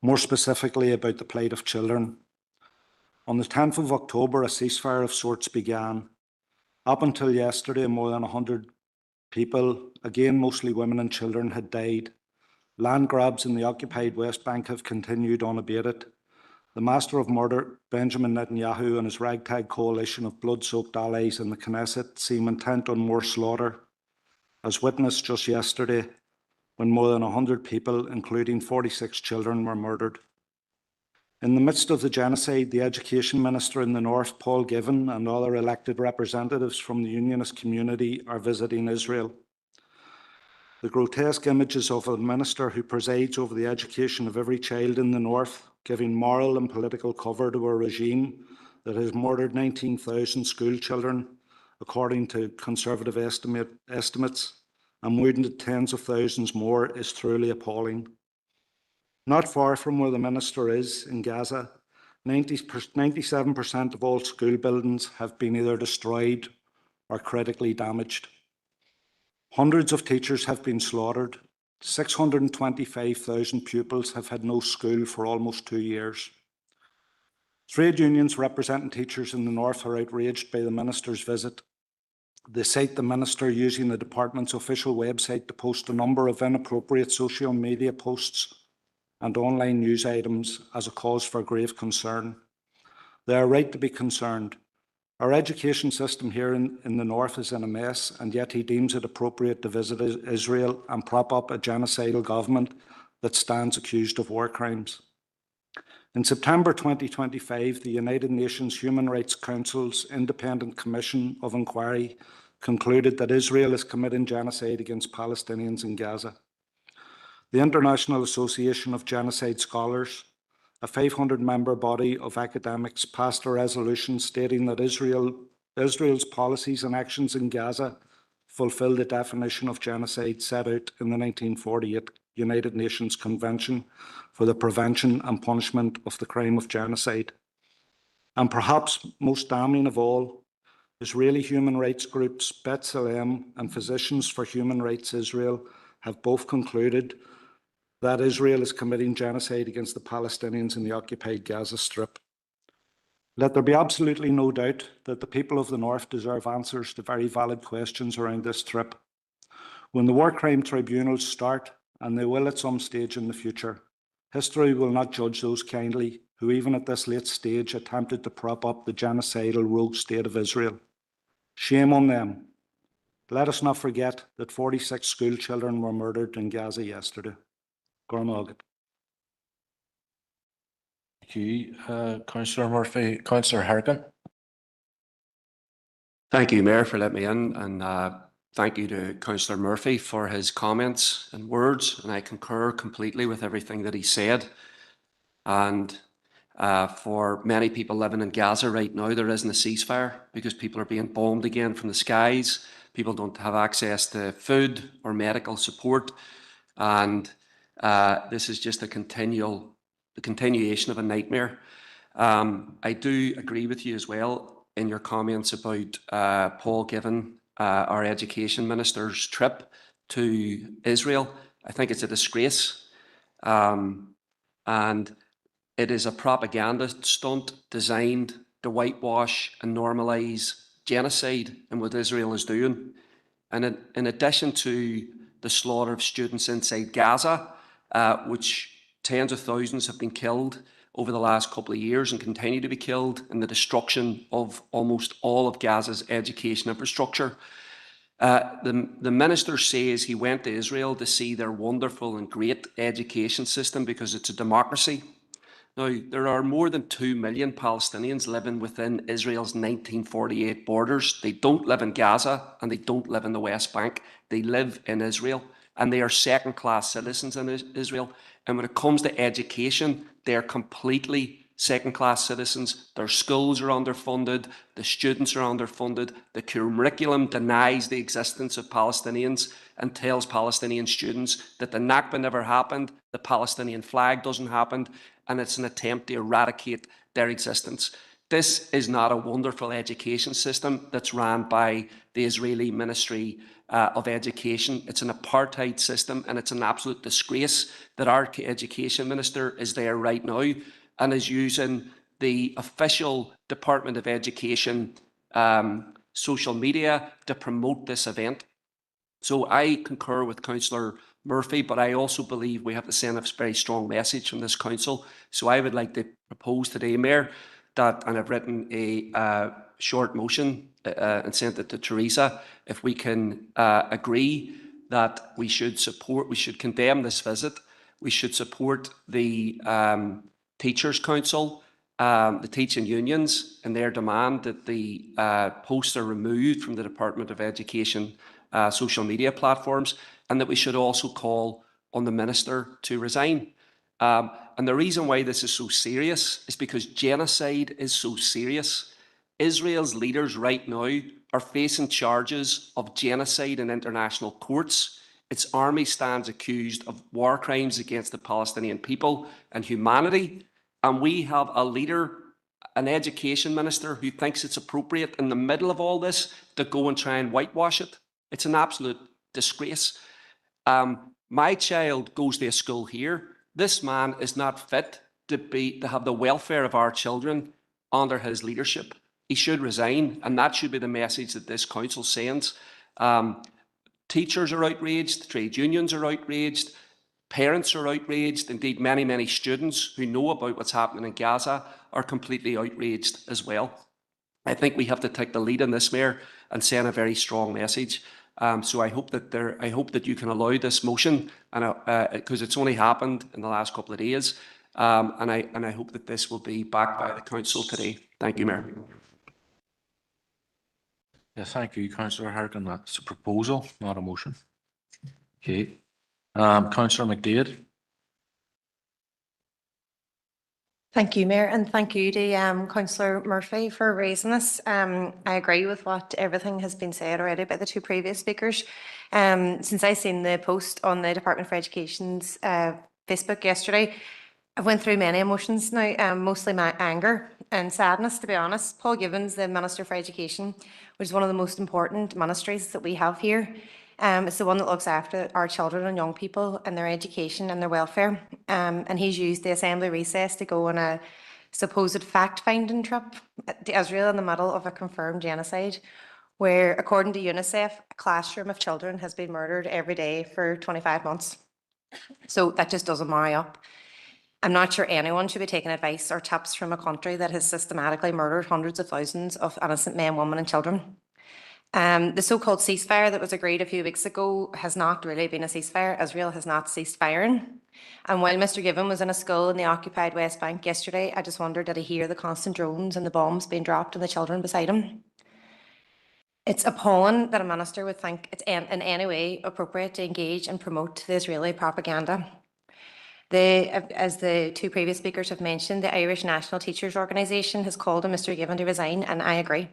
More specifically, about the plight of children. On the 10th of October, a ceasefire of sorts began. Up until yesterday, more than 100 people, again mostly women and children, had died. Land grabs in the occupied West Bank have continued unabated. The master of murder, Benjamin Netanyahu, and his ragtag coalition of blood-soaked allies in the Knesset seem intent on more slaughter, as witnessed just yesterday when more than 100 people, including 46 children, were murdered. In the midst of the genocide, the Education Minister in the North, Paul Given, and other elected representatives from the Unionist community are visiting Israel. The grotesque images of a minister who presides over the education of every child in the North, giving moral and political cover to a regime that has murdered 19,000 school children, according to Conservative estimates, and wounded tens of thousands more, is truly appalling. Not far from where the minister is, in Gaza, 97% of all school buildings have been either destroyed or critically damaged. Hundreds of teachers have been slaughtered. 625,000 pupils have had no school for almost 2 years. Trade unions representing teachers in the North are outraged by the minister's visit. They cite the minister using the department's official website to post a number of inappropriate social media posts and online news items as a cause for grave concern. They are right to be concerned. Our education system here in the North is in a mess, and yet he deems it appropriate to visit Israel and prop up a genocidal government that stands accused of war crimes. In September 2025, the United Nations Human Rights Council's Independent Commission of Inquiry concluded that Israel is committing genocide against Palestinians in Gaza. The International Association of Genocide Scholars, a 500-member body of academics, passed a resolution stating that Israel's policies and actions in Gaza fulfill the definition of genocide set out in the 1948 United Nations Convention for the Prevention and Punishment of the Crime of Genocide. And perhaps most damning of all, Israeli human rights groups B'Tselem and Physicians for Human Rights Israel have both concluded that Israel is committing genocide against the Palestinians in the occupied Gaza Strip. Let there be absolutely no doubt that the people of the North deserve answers to very valid questions around this trip. When the war crime tribunals start, and they will at some stage in the future, history will not judge those kindly who even at this late stage attempted to prop up the genocidal rogue state of Israel. Shame on them. Let us not forget that 46 school children were murdered in Gaza yesterday. Gormaget. Thank you, Councillor Murphy. Councillor Harkin. Thank you, Mayor, for letting me in, and thank you to Councillor Murphy for his comments and words, and I concur completely with everything that he said. And for many people living in Gaza right now, there isn't a ceasefire because people are being bombed again from the skies. People don't have access to food or medical support, and this is just the continuation of a nightmare. I do agree with you as well in your comments about Paul Given, our Education Minister's trip to Israel. I think it's a disgrace, and it is a propaganda stunt designed to whitewash and normalise genocide and what Israel is doing. And in addition to the slaughter of students inside Gaza, which tens of thousands have been killed over the last couple of years and continue to be killed, and the destruction of almost all of Gaza's education infrastructure. The minister says he went to Israel to see their wonderful and great education system because it's a democracy. Now, there are more than 2 million Palestinians living within Israel's 1948 borders. They don't live in Gaza and they don't live in the West Bank. They live in Israel and they are second-class citizens in Israel. And when it comes to education, they are completely second-class citizens. Their schools are underfunded. The students are underfunded. The curriculum denies the existence of Palestinians and tells Palestinian students that the Nakba never happened, the Palestinian flag doesn't happen, and it's an attempt to eradicate their existence. This is not a wonderful education system that's run by the Israeli Ministry of Education. It's an apartheid system, and it's an absolute disgrace that our education minister is there right now and is using the official Department of Education social media to promote this event. So I concur with Councillor Murphy, but I also believe we have to send a very strong message from this council. So I would like to propose today, Mayor, that, and I've written a short motion and sent it to Teresa, if we can agree that we should condemn this visit, we should support the Teachers' Council, the teaching unions, and their demand that the posts are removed from the Department of Education social media platforms, and that we should also call on the minister to resign. And the reason why this is so serious is because genocide is so serious. Israel's leaders right now are facing charges of genocide in international courts. Its army stands accused of war crimes against the Palestinian people and humanity. And we have a leader, an education minister, who thinks it's appropriate in the middle of all this to go and try and whitewash it. It's an absolute disgrace. My child goes to a school here. This man is not fit to have the welfare of our children under his leadership. He should resign, and that should be the message that this council sends. Teachers are outraged, trade unions are outraged, parents are outraged, indeed many, many students who know about what's happening in Gaza are completely outraged as well. I think we have to take the lead in this, Mayor, and send a very strong message. So I hope that you can allow this motion, and because it's only happened in the last couple of days, and I hope that this will be backed by the council today. Thank you, Mayor. Yeah, thank you, Councillor Harkin. That's a proposal, not a motion. Okay. Councillor McDaid. Thank you, Mayor, and thank you to Councillor Murphy for raising this. I agree with what everything has been said already by the two previous speakers. Since I seen the post on the Department for Education's Facebook yesterday, I went through many emotions now, mostly my anger and sadness, to be honest. Paul Gibbons, the Minister for Education, which is one of the most important ministries that we have here. It's the one that looks after our children and young people and their education and their welfare. And he's used the Assembly recess to go on a supposed fact-finding trip to Israel in the middle of a confirmed genocide, where, according to UNICEF, a classroom of children has been murdered every day for 25 months. So that just doesn't marry up. I'm not sure anyone should be taking advice or tips from a country that has systematically murdered hundreds of thousands of innocent men, women and children. The so-called ceasefire that was agreed a few weeks ago has not really been a ceasefire. Israel has not ceased firing. And while Mr. Given was in a school in the occupied West Bank yesterday, I just wondered, did he hear the constant drones and the bombs being dropped on the children beside him? It's appalling that a minister would think it's in any way appropriate to engage and promote the Israeli propaganda. As the two previous speakers have mentioned, the Irish National Teachers Organisation has called on Mr. Given to resign, and I agree.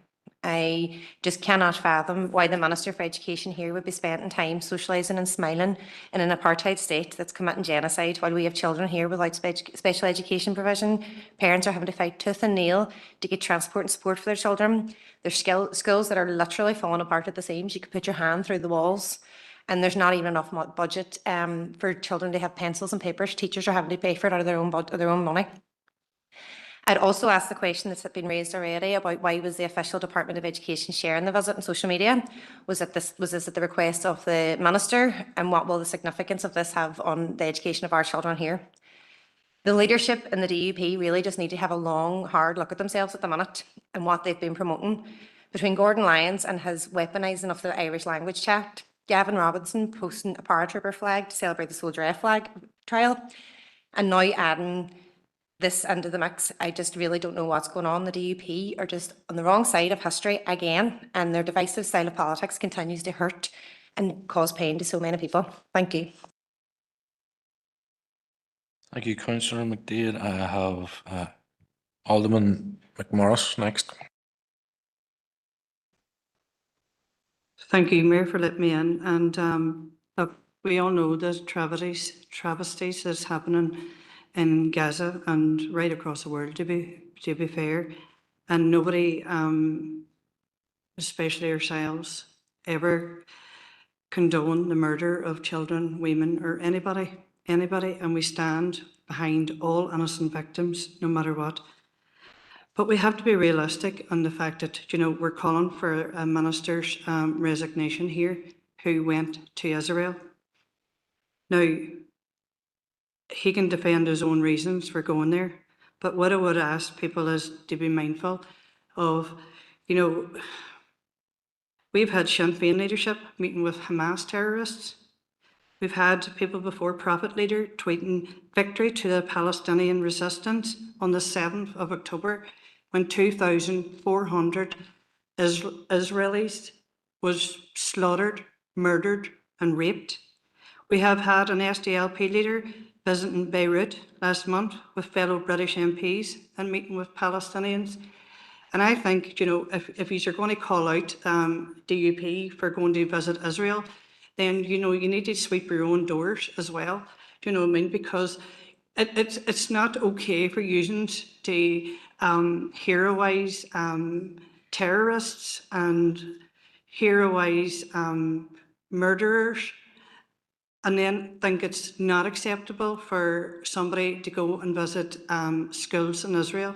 I just cannot fathom why the Minister for Education here would be spending time socialising and smiling in an apartheid state that's committing genocide while we have children here without special education provision. Parents are having to fight tooth and nail to get transport and support for their children. There's schools that are literally falling apart at the seams. You could put your hand through the walls. And there's not even enough budget for children to have pencils and papers. Teachers are having to pay for it out of their own money. I'd also ask the question that's been raised already about why was the official Department of Education sharing the visit on social media? Was this at the request of the Minister? And what will the significance of this have on the education of our children here? The leadership in the DUP really just need to have a long, hard look at themselves at the minute and what they've been promoting. Between Gordon Lyons and his weaponising of the Irish language chat, Gavin Robinson posting a paratrooper flag to celebrate the Soldier F flag trial, and now adding this into the mix, I just really don't know what's going on. The DUP are just on the wrong side of history again, and their divisive style of politics continues to hurt and cause pain to so many people. Thank you. Thank you, Councillor McDaid. I have Alderman McMorris next. Thank you, Mayor, for letting me in. And look, we all know there's travesties that's happening in Gaza and right across the world, to be fair. And nobody, especially ourselves, ever condone the murder of children, women, or anybody. And we stand behind all innocent victims, no matter what. But we have to be realistic on the fact that, you know, we're calling for a minister's resignation here who went to Israel. Now, he can defend his own reasons for going there, but what I would ask people is to be mindful of, you know, we've had Sinn Féin leadership meeting with Hamas terrorists. We've had people before Prophet leader tweeting victory to the Palestinian resistance on the 7th of October when 2,400 Israelis was slaughtered, murdered and raped. We have had an SDLP leader visiting Beirut last month with fellow British MPs and meeting with Palestinians. And I think, you know, if you're going to call out DUP for going to visit Israel, then, you know, you need to sweep your own doors as well. Do you know what I mean? Because it's not okay for you to heroise terrorists and heroise murderers, and then think it's not acceptable for somebody to go and visit schools in Israel.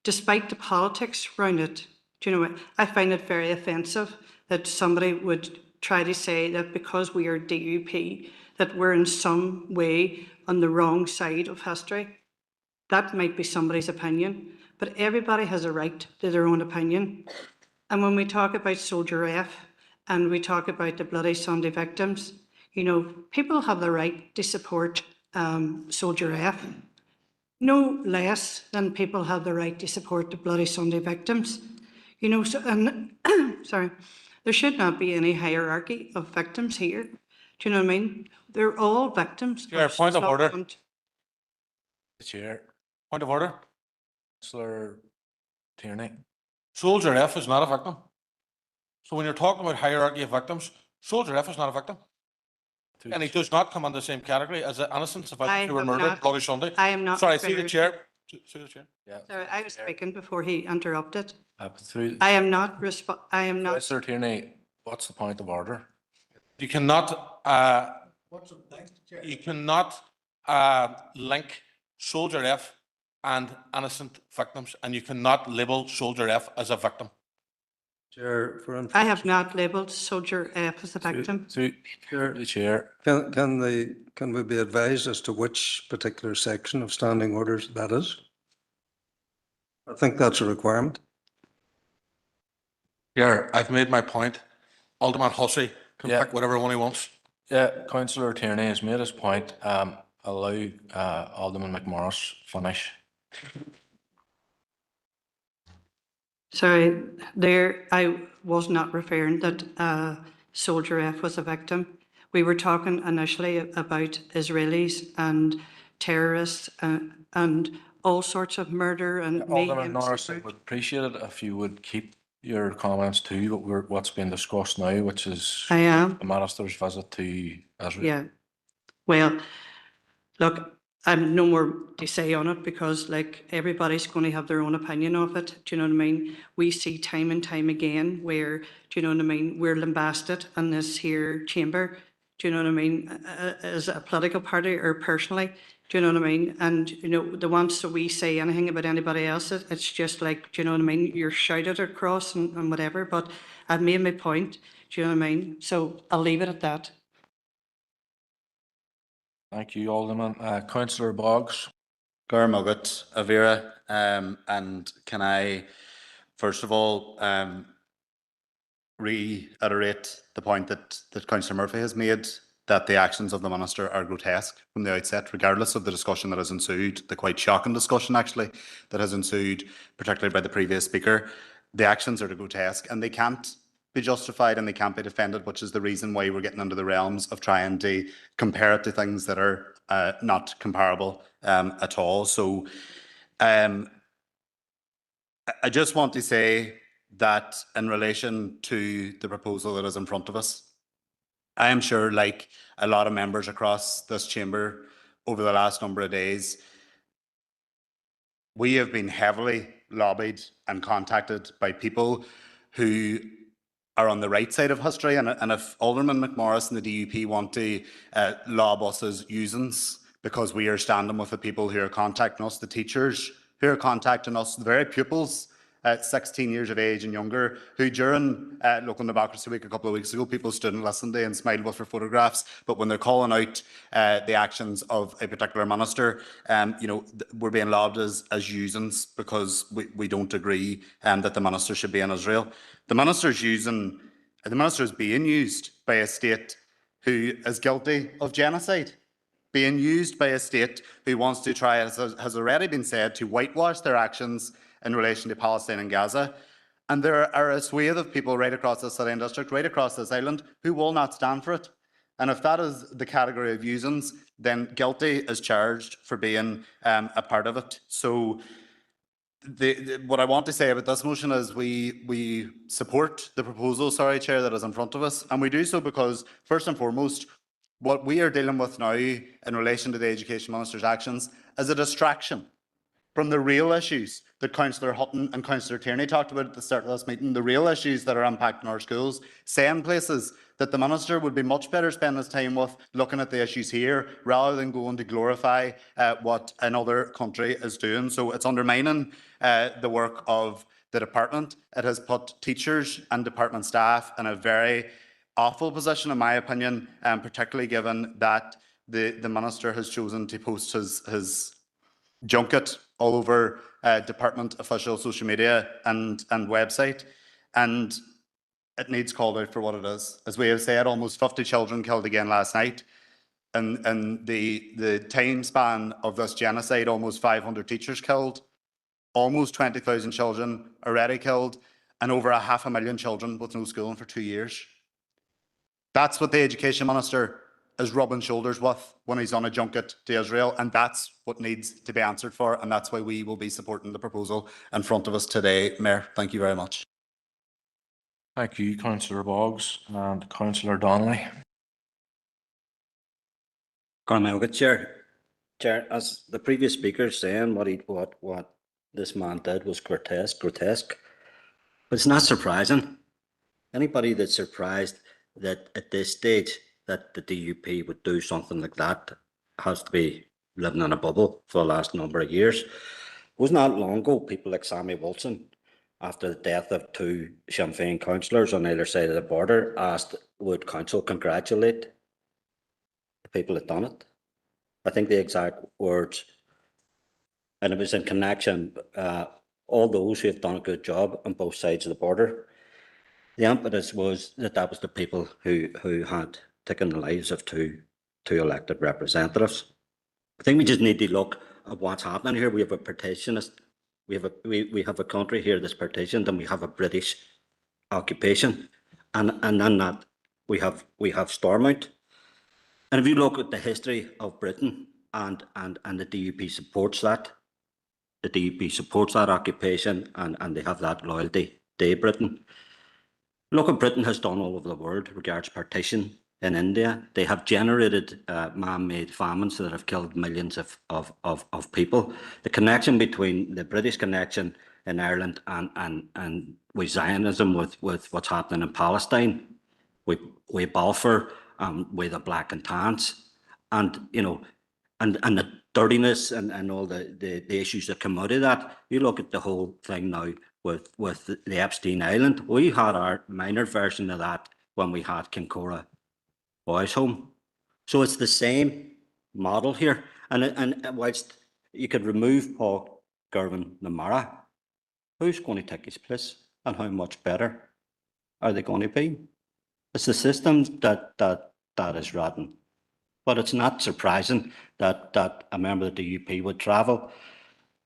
Despite the politics around it, do you know what? I find it very offensive that somebody would try to say that because we are DUP, that we're in some way on the wrong side of history. That might be somebody's opinion, but everybody has a right to their own opinion. And when we talk about Soldier F and we talk about the Bloody Sunday victims, you know, people have the right to support Soldier F, no less than people have the right to support the Bloody Sunday victims. You know, so, and sorry, there should not be any hierarchy of victims here. Do you know what I mean? They're all victims. Chair, point of order. The Chair. Point of order. Councillor Tierney. Soldier F is not a victim. So when you're talking about hierarchy of victims, Soldier F is not a victim. And he does not come under the same category as the innocents of who were murdered Bloody Sunday. I am not. Sorry, see the Chair. See the Chair. Yeah. Sorry, I was speaking before he interrupted. Through I am not. Councillor Tierney, what's the point of order? You cannot link Soldier F and innocent victims, and you cannot label Soldier F as a victim. Chair, I have not labelled Soldier F as a victim. Through the chair. Can we be advised as to which particular section of standing orders that is? I think that's a requirement. Chair, I've made my point. Alderman Hussey can Yeah. pick whatever one he wants. Yeah, Councillor Tierney has made his point. Allow Alderman McMorris finish. Sorry, there, I was not referring that Soldier F was a victim. We were talking initially about Israelis and terrorists and all sorts of murder and Alderman mayhem. Norris, I would appreciate it if you would keep your comments to what's being discussed now, which is I am. the Minister's visit to Israel. Yeah. Well, look, I've no more to say on it because, like, everybody's going to have their own opinion of it. Do you know what I mean? We see time and time again where, do you know what I mean, we're lambasted in this here chamber. Do you know what I mean? As a political party or personally, do you know what I mean? And, you know, the once that we say anything about anybody else, it's just like, do you know what I mean? You're shouted across and whatever. But I've made my point. Do you know what I mean? So I'll leave it at that. Thank you, Alderman. Councillor Boggs. Garmugat, Avira, and can I, first of all, reiterate the point that Councillor Murphy has made, that the actions of the Minister are grotesque from the outset, regardless of the discussion that has ensued, the quite shocking discussion actually that has ensued, particularly by the previous speaker. The actions are grotesque and they can't be justified and they can't be defended, which is the reason why we're getting into the realms of trying to compare it to things that are not comparable at all. So I just want to say that in relation to the proposal that is in front of us, I am sure, like a lot of members across this chamber over the last number of days, we have been heavily lobbied and contacted by people who are on the right side of history. And if Alderman McMorris and the DUP want to lob us as usins because we are standing with the people who are contacting us, the teachers who are contacting us, the very pupils at 16 years of age and younger, who during Local Democracy Week a couple of weeks ago, people stood and listened to and smiled with their photographs. But when they're calling out the actions of a particular minister, you know, we're being lobbed as usins because we don't agree that the minister should be in Israel. The minister is being used by a state who is guilty of genocide, being used by a state who wants to try, as has already been said, to whitewash their actions in relation to Palestine and Gaza. And there are a swathe of people right across this city and district, right across this island, who will not stand for it. And if that is the category of usins, then guilty is charged for being a part of it. So what I want to say about this motion is we support the proposal, Chair, that is in front of us. And we do so because, first and foremost, what we are dealing with now in relation to the Education Minister's actions is a distraction from the real issues that Councillor Hutton and Councillor Tierney talked about at the start of this meeting, the real issues that are impacting our schools, saying places that the Minister would be much better spending his time with looking at the issues here rather than going to glorify what another country is doing. So it's undermining the work of the department. It has put teachers and department staff in a very awful position, in my opinion, particularly given that the Minister has chosen to post his junket all over department official social media and website, and it needs called out for what it is. As we have said, almost 50 children killed again last night. And the time span of this genocide, almost 500 teachers killed, almost 20,000 children already killed, and over 500,000 children with no schooling for 2 years. That's what the Education Minister is rubbing shoulders with when he's on a junket to Israel, and that's what needs to be answered for, and that's why we will be supporting the proposal in front of us today. Mayor, thank you very much. Thank you, Councillor Boggs and Councillor Donnelly. Chair, as the previous speaker is saying, what this man did was grotesque. But it's not surprising. Anybody that's surprised that at this stage that the DUP would do something like that has to be living in a bubble for the last number of years. wasn't that long ago, people like Sammy Wilson, after the death of 2 Sinn Féin councillors on either side of the border, asked, would council congratulate the people that done it? I think the exact words, and it was in connection, all those who have done a good job on both sides of the border. The impetus was that was the people who had taken the lives of two elected representatives. I think we just need to look at what's happening here. We have a partitionist, we have a country here that's partitioned, and we have a British occupation, and then that we have Stormont. And if you look at the history of Britain, and the DUP supports that, the DUP supports that occupation, and they have that loyalty to Britain. Look what Britain has done all over the world regards partition. In India, they have generated man-made famines that have killed millions of people. The connection between the British connection in Ireland and with Zionism, with what's happening in Palestine, with Balfour, with the Black and Tans, and you know, and the dirtiness and all the issues that come out of that. You look at the whole thing now with the Epstein Island. We had our minor version of that when we had Kincora Boys Home. So it's the same model here. And whilst you could remove Paul Gervin Namara, who's going to take his place, and how much better are they going to be? It's the system that is rotten. But it's not surprising that a member of the DUP would travel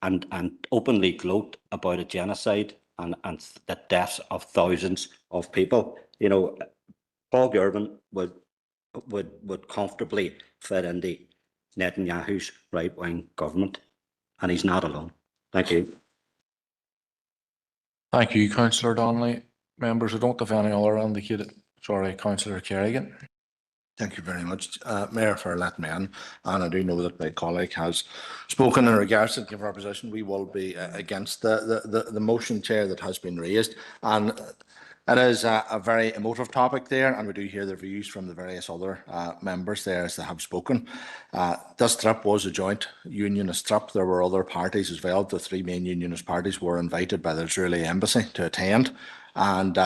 and openly gloat about a genocide and the deaths of thousands of people. You know, Paul Gervin would comfortably fit into Netanyahu's right-wing government, and he's not alone. Thank you. Thank you, Councillor Donnelly. Members, I don't have any other indicated. Sorry, Councillor Kerrigan. Thank you very much, Mayor, for letting me in. And I do know that my colleague has spoken in regards to give our position. We will be against the motion, Chair, that has been raised. And it is a very emotive topic there, and we do hear the views from the various other members there as they have spoken. This trip was a joint unionist trip. There were other parties as well. The 3 main unionist parties were invited by the Israeli embassy to attend, and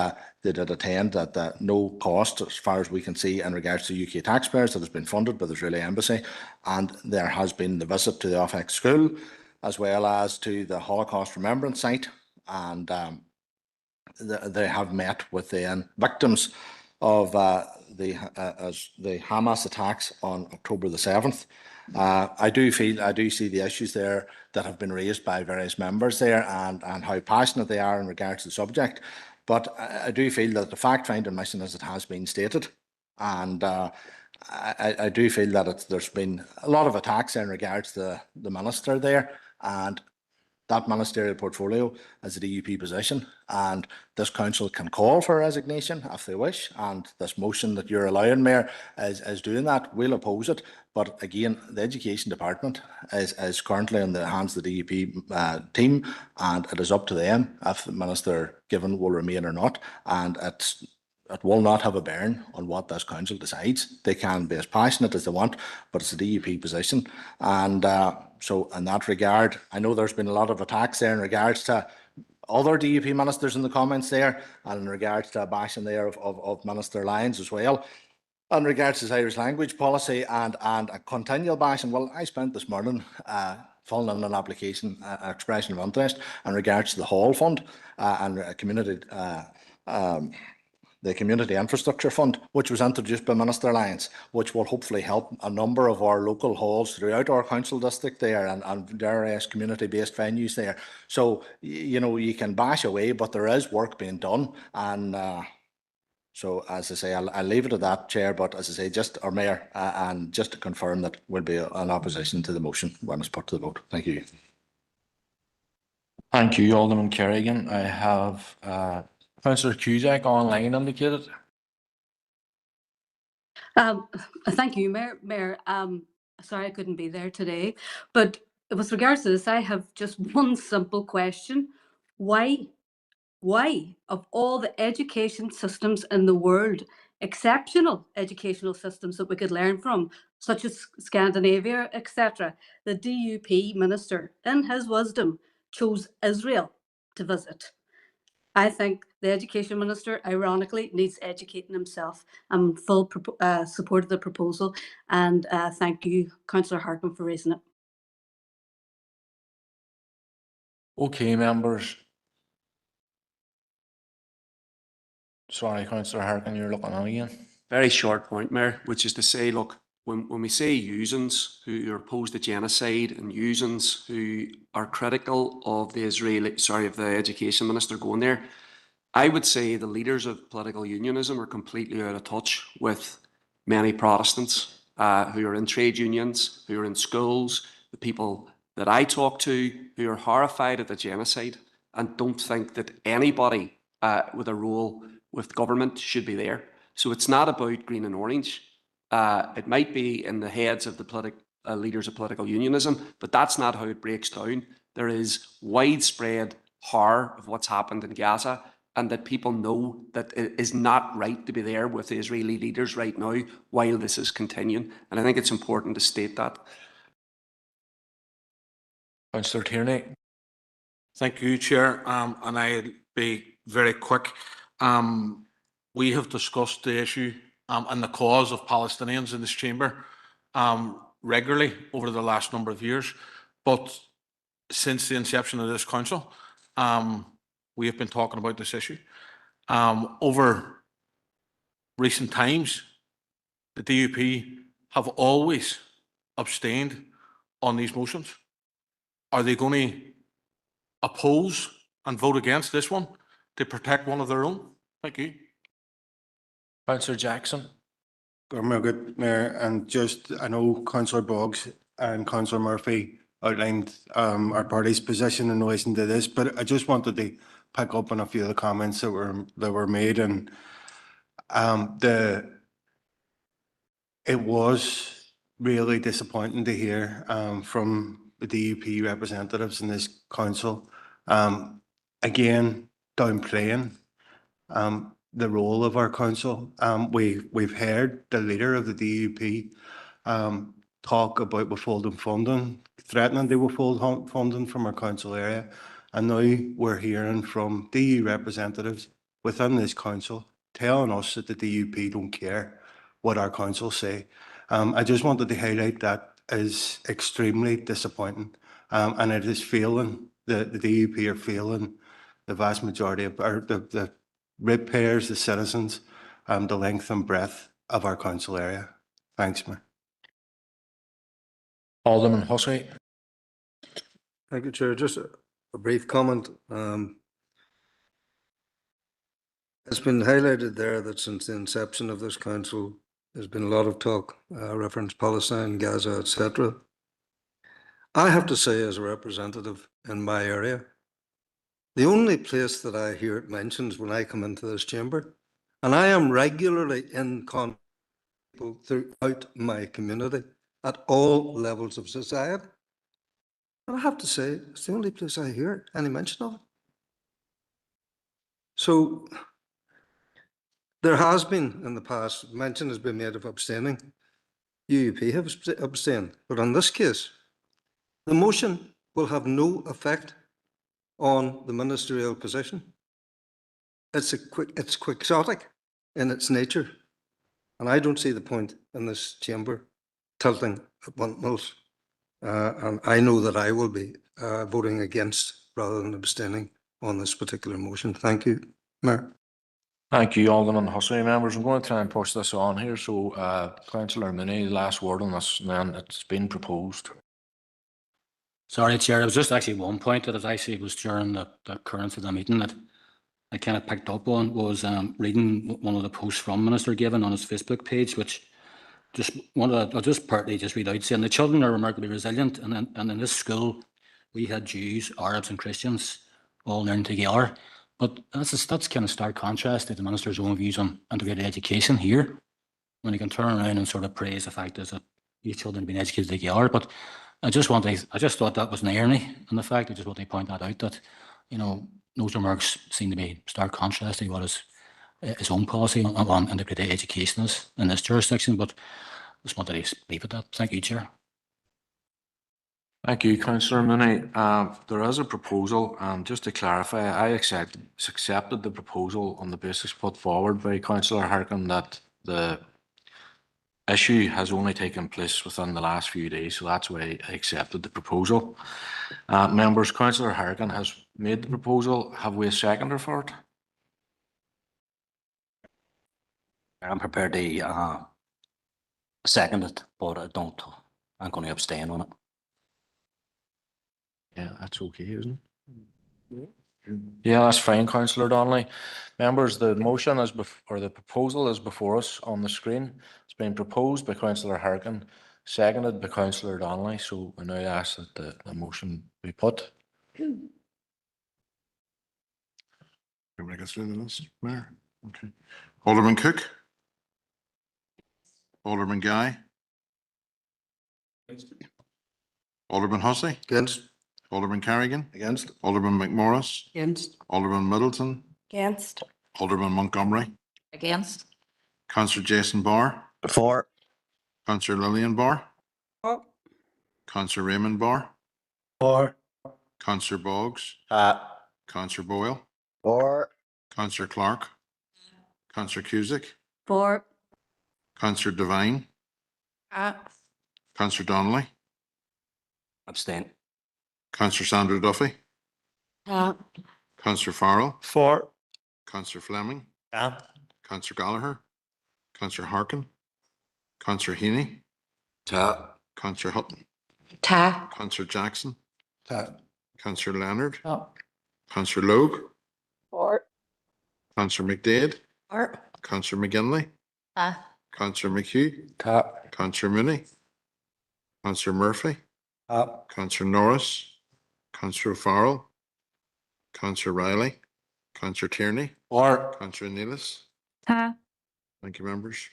they did attend at no cost, as far as we can see, in regards to UK taxpayers, that has been funded by the Israeli embassy. And there has been the visit to the Offack school, as well as to the Holocaust Remembrance site, and they have met with the victims of the Hamas attacks on October the 7th. I do see the issues there that have been raised by various members there, and how passionate they are in regards to the subject. But I do feel that the fact-finding mission, as it has been stated, and I do feel that there's been a lot of attacks in regards to the minister there, and that ministerial portfolio as a DUP position, and this council can call for resignation if they wish, and this motion that you're allowing, Mayor, is doing that. We'll oppose it, but again, the Education Department is currently in the hands of the DUP team, and it is up to them if the Minister given will remain or not, and it will not have a bearing on what this council decides. They can be as passionate as they want, but it's a DUP position. And so in that regard, I know there's been a lot of attacks there in regards to other DUP ministers in the comments there, and in regards to a bashing there of Minister Lyons as well. In regards to his Irish language policy and a continual bashing, well, I spent this morning filling in an application, expression of interest in regards to the Hall Fund and the Community Infrastructure Fund, which was introduced by Minister Lyons, which will hopefully help a number of our local halls throughout our council district there, and various community-based venues there. So, you know, you can bash away, but there is work being done. And so, as I say, I'll leave it at that, Chair, but as I say, or Mayor, and just to confirm that we'll be in opposition to the motion when it's put to the vote. Thank you. Thank you, Alderman Kerrigan. I have Councillor Cusack online indicated. Thank you, Mayor. Sorry I couldn't be there today, but with regards to this, I have just one simple question. Why, of all the education systems in the world, exceptional educational systems that we could learn from, such as Scandinavia, etc., the DUP minister, in his wisdom, chose Israel to visit. I think the Education Minister, ironically, needs educating himself. I'm full support of the proposal, and thank you, Councillor Harkin, for raising it. Okay, members. Sorry, Councillor Harkin, you're looking on again. Very short point, Mayor, which is to say, look, when we say users who are opposed to genocide and users who are critical of the of the Education Minister going there, I would say the leaders of political unionism are completely out of touch with many Protestants who are in trade unions, who are in schools, the people that I talk to who are horrified at the genocide and don't think that anybody with a role with government should be there. So it's not about green and orange. It might be in the heads of the leaders of political unionism, but that's not how it breaks down. There is widespread horror of what's happened in Gaza, and that people know that it is not right to be there with the Israeli leaders right now while this is continuing. And I think it's important to state that. Councillor Tierney. Thank you, Chair. And I'll be very quick. We have discussed the issue and the cause of Palestinians in this chamber regularly over the last number of years. But since the inception of this council, we have been talking about this issue. Over recent times, the DUP have always abstained on these motions. Are they going to oppose and vote against this one to protect one of their own? Thank you. Councillor Jackson. Good, Mayor, and just, I know Councillor Boggs and Councillor Murphy outlined our party's position in relation to this, but I just wanted to pick up on a few of the comments that were made, and it was really disappointing to hear from the DUP representatives in this council again downplaying the role of our council. We've heard the leader of the DUP talk about withholding funding, threatening to withhold funding from our council area, and now we're hearing from DU representatives within this council telling us that the DUP don't care what our council say. I just wanted to highlight that is extremely disappointing, and it is failing. The DUP are failing the vast majority of the ratepayers, the citizens, the length and breadth of our council area. Thanks, Mayor. Alderman Hussey. Thank you, Chair. Just a brief comment. It's been highlighted there that since the inception of this council, there's been a lot of talk, reference Palestine, Gaza, etc. I have to say, as a representative in my area, the only place that I hear it mentioned when I come into this chamber, and I am regularly in contact with people throughout my community at all levels of society, and I have to say, it's the only place I hear any mention of it. So there has been in the past, mention has been made of abstaining. UUP have abstained, but in this case, the motion will have no effect on the ministerial position. It's quixotic in its nature, and I don't see the point in this chamber tilting at windmills. And I know that I will be voting against rather than abstaining on this particular motion. Thank you, Mayor. Thank you, Alderman Hussey. Members, I'm going to try and push this on here. So, Councillor Mooney, last word on this, and then it's been proposed. Sorry, Chair. It was just actually one point that actually was during the occurrence of the meeting that I kind of picked up on was reading one of the posts from Minister given on his Facebook page, which I'll just partly just read out, saying the children are remarkably resilient, and in this school we had Jews, Arabs and Christians all learning together. But that's kind of stark contrast to the Minister's own views on integrated education here, when he can turn around and sort of praise the fact that these children have been educated together. But I just thought that was an irony in the fact. I just want to point that out, that, you know, those remarks seem to be stark contrast to what his own policy on integrated education is in this jurisdiction. But I just wanted to leave at that. Thank you, Chair. Thank you, Councillor Mooney. There is a proposal, and just to clarify, I accepted the proposal on the basis put forward by Councillor Harkin that the issue has only taken place within the last few days, so that's why I accepted the proposal. Members, Councillor Harkin has made the proposal. Have we a seconder for it? I'm prepared to second it, but I'm going to abstain on it. Yeah, that's okay, isn't it? Yeah, that's fine, Councillor Donnelly. Members, the motion is or the proposal is before us on the screen. It's been proposed by Councillor Harkin, seconded by Councillor Donnelly. So I now ask that the motion be put. Everybody gets through the list, Mayor? Okay. Alderman Cook? Alderman Guy? Alderman Hussey? Against. Alderman Carrigan? Against. Alderman McMorris? Against. Alderman Middleton? Against. Alderman Montgomery? Against. Councillor Jason Barr? For. Councillor Lillian Barr? For. Councillor Raymond Barr? For. Councillor Boggs? Councillor Boyle? For. Councillor Clark? Councillor Cusick? For. Councillor Devine? Councillor Donnelly? Abstain. Councillor Sandra Duffy? Councillor Farrell? For. Councillor Fleming? Yeah. Councillor Gallagher? Councillor Harkin? Councillor Heaney? Councillor Hutton? Councillor Jackson? Councillor Leonard? Councillor Logue? For. Councillor McDade? Councillor McGinley? Councillor McHugh? Councillor Mooney? Councillor Murphy? Councillor Norris? Councillor Farrell? Councillor Riley? Councillor Tierney? Councillor Neelis? Thank you, members.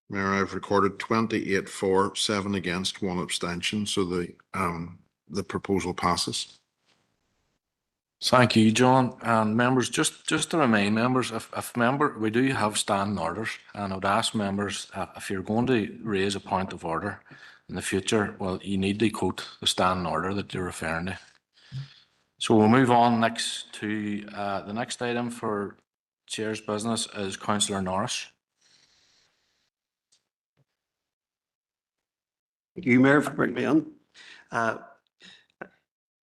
Mayor, I've recorded 28 for, 7 against, 1 abstention, so the proposal passes. Thank you, John. And members, just to remind members, we do have standing orders, and I would ask members if you're going to raise a point of order in the future, well, you need to quote the standing order that you're referring to. So we'll move on next to the next item for Chair's business is Councillor Norris. Thank you, Mayor, for bringing me in. I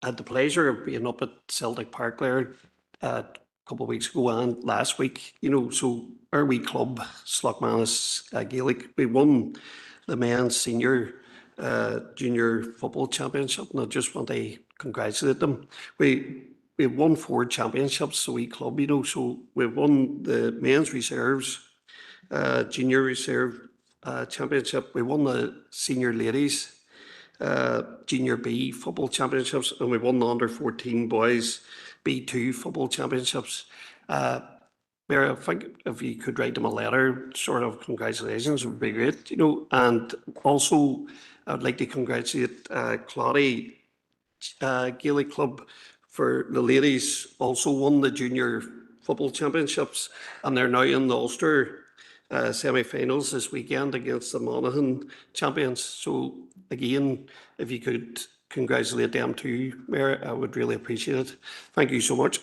had the pleasure of being up at Celtic Park there a couple of weeks ago and last week. So our wee club, Slockmanus Gaelic, we won the men's senior junior football championship, and I just want to congratulate them. We won 4 championships, the wee club, so we've won the men's reserves, junior reserve championship. We won the senior ladies junior B football championships, and we won the under 14 boys B2 football championships. Mayor, I think if you could write them a letter, sort of congratulations, would be great. And also I'd like to congratulate Claudy Gaelic Club for the ladies. Also won the junior football championships, and they're now in the Ulster semi-finals this weekend against the Monaghan champions. So again, if you could congratulate them too, Mayor, I would really appreciate it. Thank you so much.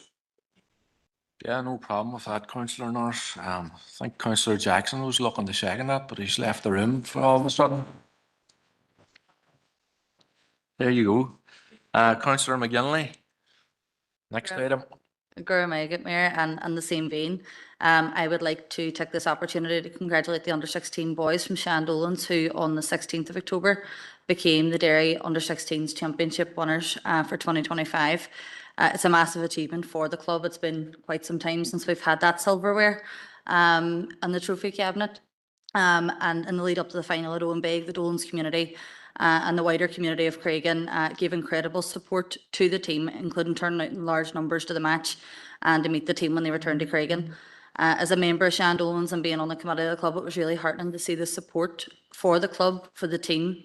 Yeah, no problem with that, Councillor Norris. I think Councillor Jackson was looking to second that, but he's left the room for all of a sudden. There you go. Councillor McGinley, next item. Mayor, and in the same vein, I would like to take this opportunity to congratulate the under-16 boys from Shandolans who on the 16th of October became the Derry under-16s championship winners for 2025. It's a massive achievement for the club. It's been quite some time since we've had that silverware and the trophy cabinet. And in the lead up to the final at Owenbeg, the Dolans community and the wider community of Craigan gave incredible support to the team, including turning out in large numbers to the match and to meet the team when they returned to Craigan. As a member of Shandolans and being on the committee of the club, it was really heartening to see the support for the club, for the team,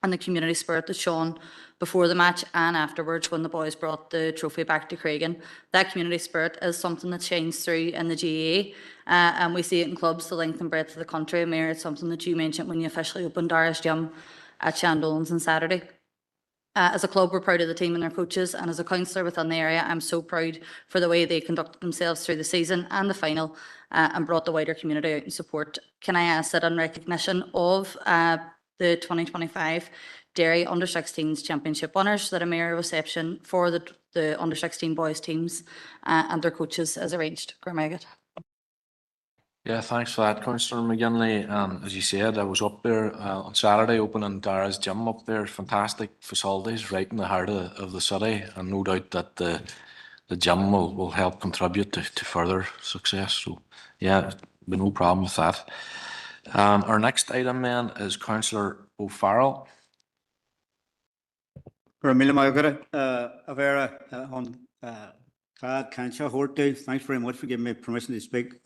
and the community spirit that shone before the match and afterwards when the boys brought the trophy back to Craigan. That community spirit is something that shines through in the GAA, and we see it in clubs the length and breadth of the country. Mayor, it's something that you mentioned when you officially opened Dara's gym at Shandolins on Saturday. As a club, we're proud of the team and their coaches, and as a councillor within the area, I'm so proud for the way they conducted themselves through the season and the final, and brought the wider community out in support. Can I ask that in recognition of the 2025 Derry Under-16s Championship winners, that a mayor reception for the Under-16 boys teams and their coaches is arranged? Gormagat. Yeah, thanks for that, Councillor McGinley. As you said, I was up there on Saturday opening Dara's gym up there. Fantastic facilities right in the heart of the city, and no doubt that the gym will help contribute to further success. So yeah, be no problem with that. Our next item then is Councillor O'Farrell. Thanks very much for giving me permission to speak,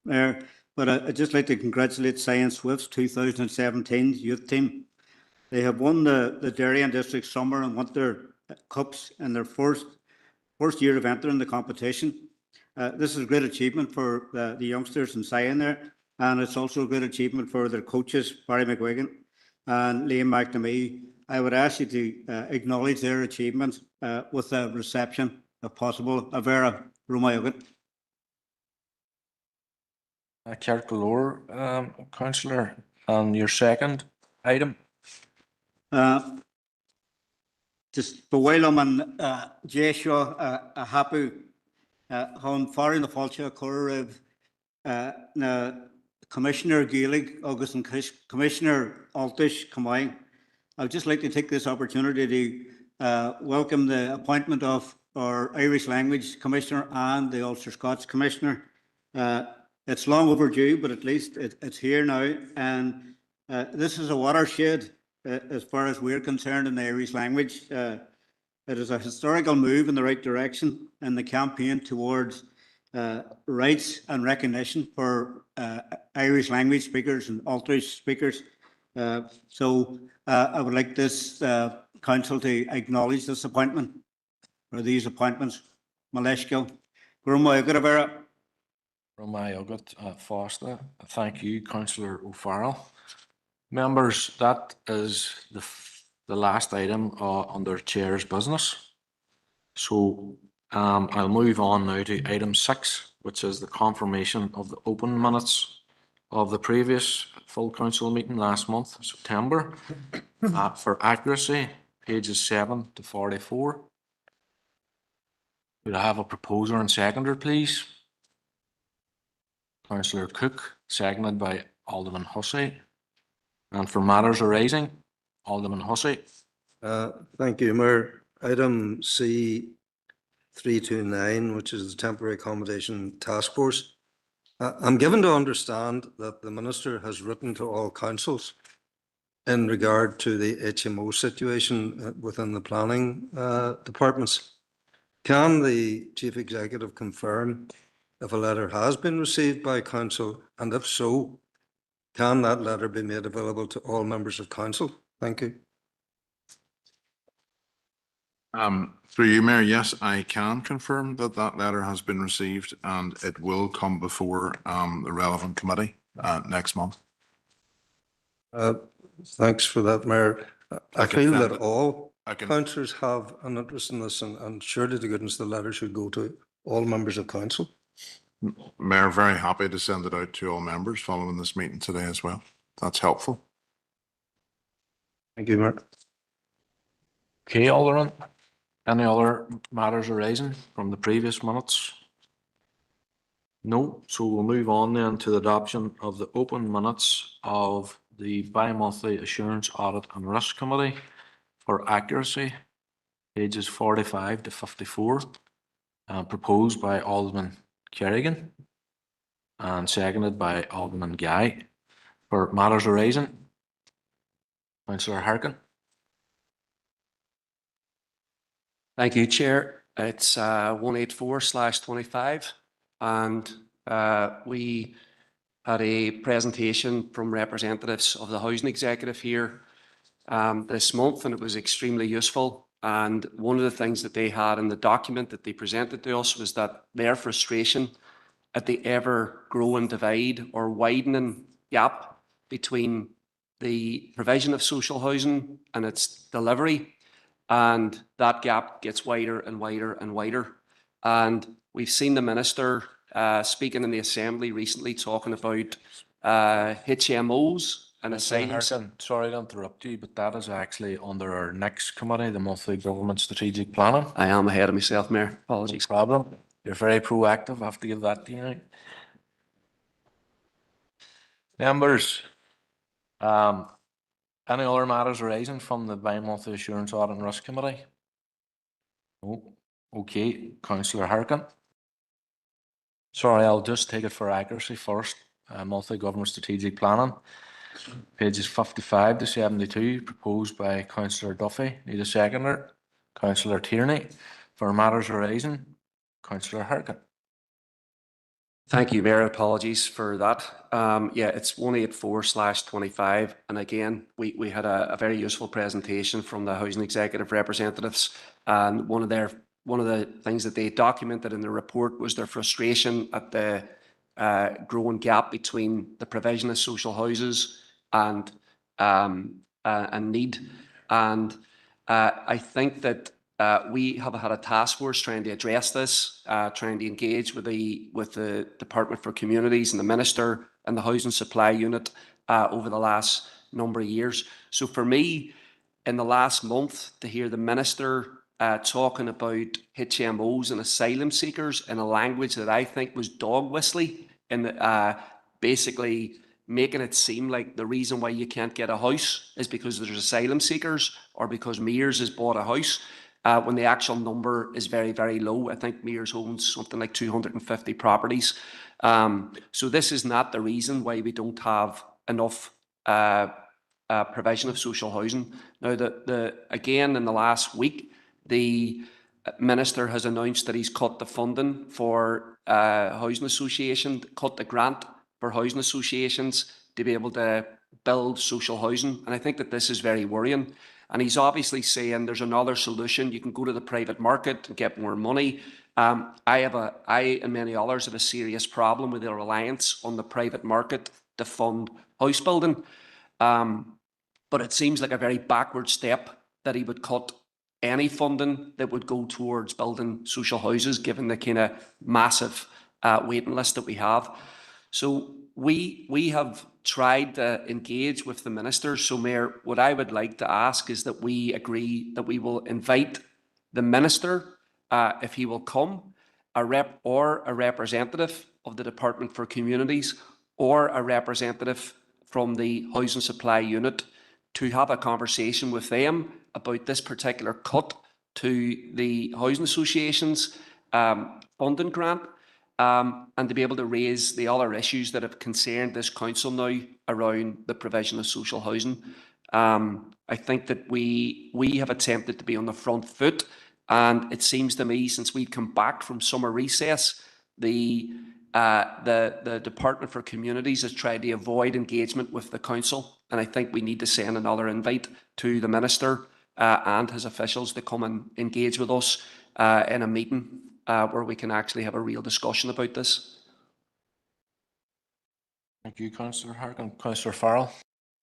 Mayor. But I'd just like to congratulate Science Swift's 2017 youth team. They have won the Derry and District Summer and Winter Cups in their first year of entering the competition. This is a great achievement for the youngsters in Sion there, and it's also a great achievement for their coaches, Barry McGuigan and Liam McNamee. I would ask you to acknowledge their achievements with a reception, if possible. Avera Romayogan. Ceart Galore, Councillor, and your second item. Just bhfuil an Joshua a happy hon foreign the falcha cur na Commissioner Gaelig August and Commissioner Altish Kamai. I would just like to take this opportunity to welcome the appointment of our Irish Language Commissioner and the Ulster Scots Commissioner. It's long overdue, but at least it's here now. And this is a watershed as far as we're concerned in the Irish language. It is a historical move in the right direction in the campaign towards rights and recognition for Irish language speakers and Ulterish speakers. So I would like this council to acknowledge this appointment, or these appointments. Maleshko. Foster. Thank you, Councillor O'Farrell. Members, that is the last item under Chair's business. So I'll move on now to item 6, which is the confirmation of the open minutes of the previous full council meeting last month, September. For accuracy, pages 7 to 44. Would I have a proposer and seconder, please? Councillor Cook, seconded by Alderman Hussey. And for matters arising, Alderman Hussey. Thank you, Mayor. Item C 329, which is the Temporary Accommodation Task Force. I'm given to understand that the Minister has written to all councils in regard to the HMO situation within the planning departments. Can the Chief Executive confirm if a letter has been received by council, and if so, can that letter be made available to all members of council? Thank you. Through you, Mayor, yes, I can confirm that that letter has been received and it will come before the relevant committee next month. Thanks for that, Mayor. I feel that all councillors have an interest in this, and surely to goodness the letter should go to all members of council. Mayor, very happy to send it out to all members following this meeting today as well. That's helpful. Thank you, Mayor. Okay, Alderman. Any other matters arising from the previous minutes? No, so we'll move on then to the adoption of the open minutes of the bi-monthly Assurance Audit and Risk Committee for accuracy, pages 45 to 54, proposed by Alderman Kerrigan and seconded by Alderman Guy. For matters arising, Councillor Harkin. Thank you, Chair. It's 184/25, and we had a presentation from representatives of the Housing Executive here this month, and it was extremely useful. And one of the things that they had in the document that they presented to us was that their frustration at the ever-growing divide or widening gap between the provision of social housing and its delivery, and that gap gets wider and wider and wider. And we've seen the Minister speaking in the Assembly recently talking about HMOs and asylum. Harkin, sorry to interrupt you, but that is actually under our next committee, the monthly government strategic planning. I am ahead of myself, Mayor. Apologies. No problem. You're very proactive. I have to give that to you. Members, any other matters arising from the bi-monthly assurance audit and risk committee? Oh, okay. Councillor Harkin. Sorry, I'll just take it for accuracy first. Monthly government strategic planning, pages 55 to 72, proposed by Councillor Duffy. Need a seconder? Councillor Tierney. For matters arising, Councillor Harkin. Thank you, Mayor. Apologies for that. Yeah, it's 184/25. And again, we had a very useful presentation from the housing executive representatives. And one of the things that they documented in the report was their frustration at the growing gap between the provision of social houses and need. And I think that we have had a task force trying to address this, trying to engage with the Department for Communities and the Minister and the Housing Supply Unit over the last number of years. So for me, in the last month, to hear the Minister talking about HMOs and asylum seekers in a language that I think was dog whistly, and basically making it seem like the reason why you can't get a house is because there's asylum seekers or because Mears has bought a house. When the actual number is very, very low. I think Mears owns something like 250 properties. So this is not the reason why we don't have enough provision of social housing. Now, again, in the last week, the Minister has announced that he's cut the funding for housing associations, cut the grant for housing associations to be able to build social housing. And I think that this is very worrying. And he's obviously saying there's another solution. You can go to the private market and get more money. I and many others have a serious problem with the reliance on the private market to fund house building. But it seems like a very backward step that he would cut any funding that would go towards building social houses, given the kind of massive waiting list that we have. So we have tried to engage with the Minister. So, Mayor, what I would like to ask is that we agree that we will invite the Minister, if he will come, a representative of the Department for Communities or a representative from the Housing Supply Unit to have a conversation with them about this particular cut to the housing associations funding grant. And to be able to raise the other issues that have concerned this council now around the provision of social housing. I think that we have attempted to be on the front foot, and it seems to me, since we've come back from summer recess, the Department for Communities has tried to avoid engagement with the council, and I think we need to send another invite to the Minister and his officials to come and engage with us in a meeting where we can actually have a real discussion about this. Thank you, Councillor Harkin. Councillor Farrell.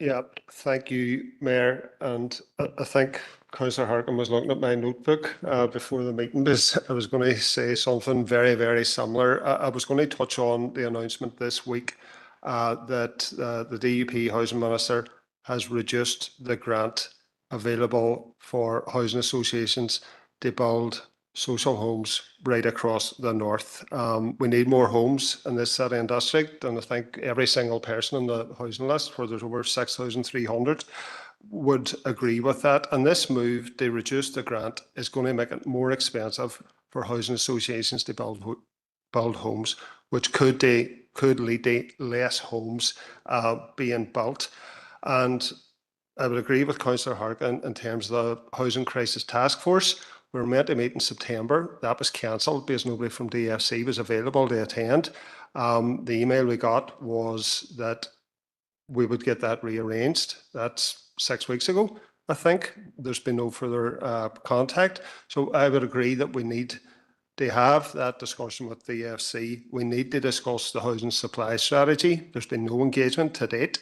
Yeah, thank you, Mayor. And I think Councillor Harkin was looking at my notebook before the meeting because I was going to say something very, very similar. I was going to touch on the announcement this week that the DUP Housing Minister has reduced the grant available for housing associations to build social homes right across the north. We need more homes in this city and district, and I think every single person on the housing list, where there's over 6,300, would agree with that. And this move to reduce the grant is going to make it more expensive for housing associations to build homes, which could lead to less homes being built. And I would agree with Councillor Harkin in terms of the Housing Crisis Task Force. We were meant to meet in September. That was cancelled because nobody from DFC was available to attend. The email we got was that we would get that rearranged. That's 6 weeks ago. I think. There's been no further contact. So I would agree that we need to have that discussion with the EFC. We need to discuss the housing supply strategy. There's been no engagement to date.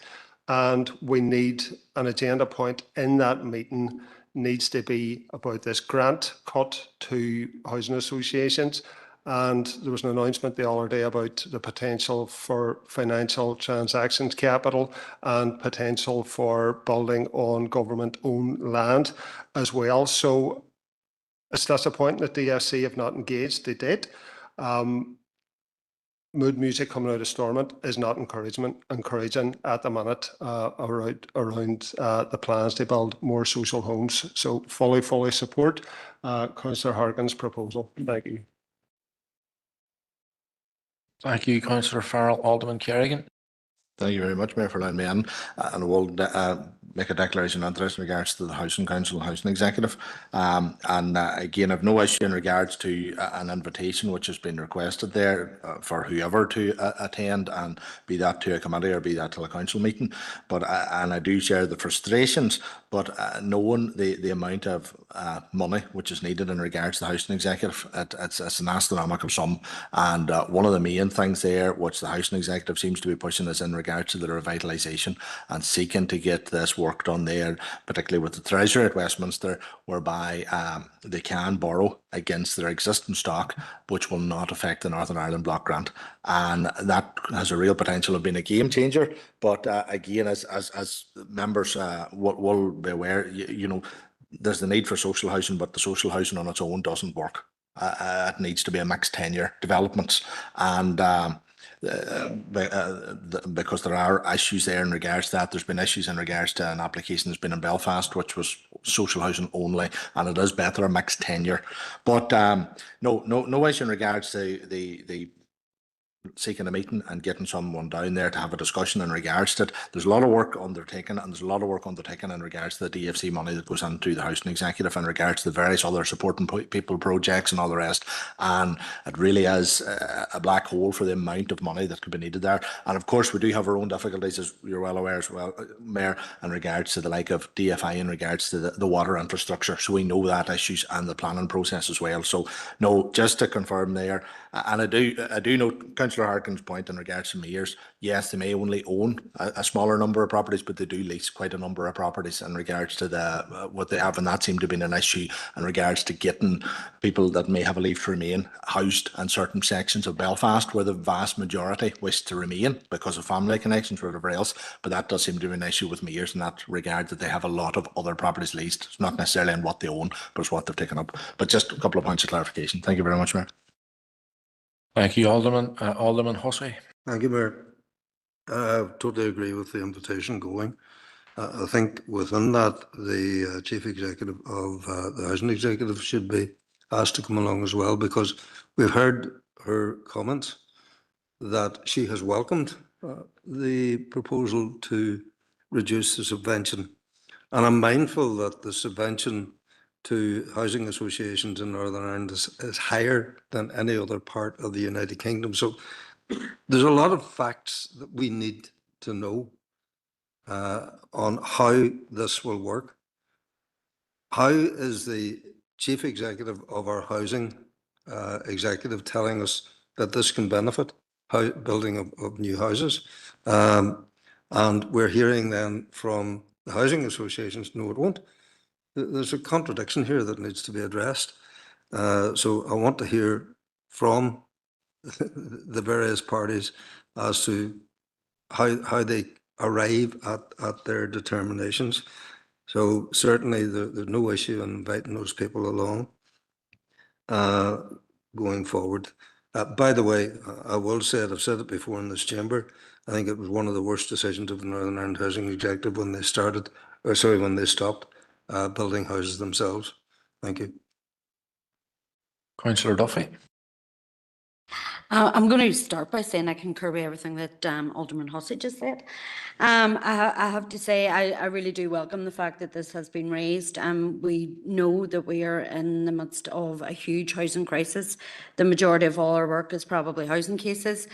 And we need an agenda point in that meeting needs to be about this grant cut to housing associations. And there was an announcement the other day about the potential for financial transactions capital and potential for building on government-owned land as well. So it's disappointing that the DFC have not engaged to date. Mood music coming out of Stormont is not encouraging at the minute around the plans to build more social homes. So fully support Councillor Harkin's proposal. Thank you. Thank you, Councillor Farrell. Alderman Kerrigan. Thank you very much, Mayor, for allowing me in. And we'll make a declaration of interest in regards to the Housing Council and Housing Executive. Again, I've no issue in regards to an invitation which has been requested there for whoever to attend, and be that to a committee or be that to a council meeting. But I do share the frustrations, but knowing the amount of money which is needed in regards to the Housing Executive, it's an astronomical sum. And one of the main things there which the Housing Executive seems to be pushing is in regards to the revitalisation and seeking to get this work done there, particularly with the Treasury at Westminster, whereby they can borrow against their existing stock, which will not affect the Northern Ireland Block Grant. And that has a real potential of being a game changer. But again, as members will be aware, you know, there's the need for social housing, but the social housing on its own doesn't work. It needs to be a mixed tenure developments, and because there are issues there in regards to that. There's been issues in regards to an application that's been in Belfast, which was social housing only, and it is better a mixed tenure. But no issue in regards to the seeking a meeting and getting someone down there to have a discussion in regards to it. There's a lot of work undertaken, and there's a lot of work undertaken in regards to the DFC money that goes into the Housing Executive in regards to the various other supporting people projects and all the rest. And it really is a black hole for the amount of money that could be needed there. And of course, we do have our own difficulties, as you're well aware as well, Mayor, in regards to the like of DFI in regards to the water infrastructure. So we know that issues and the planning process as well. So no, just to confirm there, and I do know Councillor Harkin's point in regards to mayors. Yes, they may only own a smaller number of properties, but they do lease quite a number of properties in regards to what they have, and that seemed to be an issue in regards to getting people that may have a leave to remain housed in certain sections of Belfast, where the vast majority wish to remain because of family connections or whatever else. But that does seem to be an issue with mayors in that regard, that they have a lot of other properties leased. It's not necessarily in what they own, but it's what they've taken up. But just a couple of points of clarification. Thank you very much, Mayor. Thank you, Alderman. Alderman Hussey. Thank you, Mayor. I totally agree with the invitation going. I think within that, the Chief Executive of the Housing Executive should be asked to come along as well, because we've heard her comments that she has welcomed the proposal to reduce the subvention. And I'm mindful that the subvention to housing associations in Northern Ireland is higher than any other part of the United Kingdom. So there's a lot of facts that we need to know on how this will work. How is the Chief Executive of our Housing Executive telling us that this can benefit building of new houses? And we're hearing then from the housing associations, no, it won't. There's a contradiction here that needs to be addressed. So I want to hear from the various parties as to how they arrive at their determinations. So certainly there's no issue in inviting those people along going forward. By the way, I will say it, I've said it before in this chamber, I think it was one of the worst decisions of the Northern Ireland Housing Executive when they when they stopped building houses themselves. Thank you. Councillor Duffy. I'm going to start by saying I concur with everything that Alderman Hussey just said. I have to say I really do welcome the fact that this has been raised. We know that we are in the midst of a huge housing crisis. The majority of all our work is probably housing cases.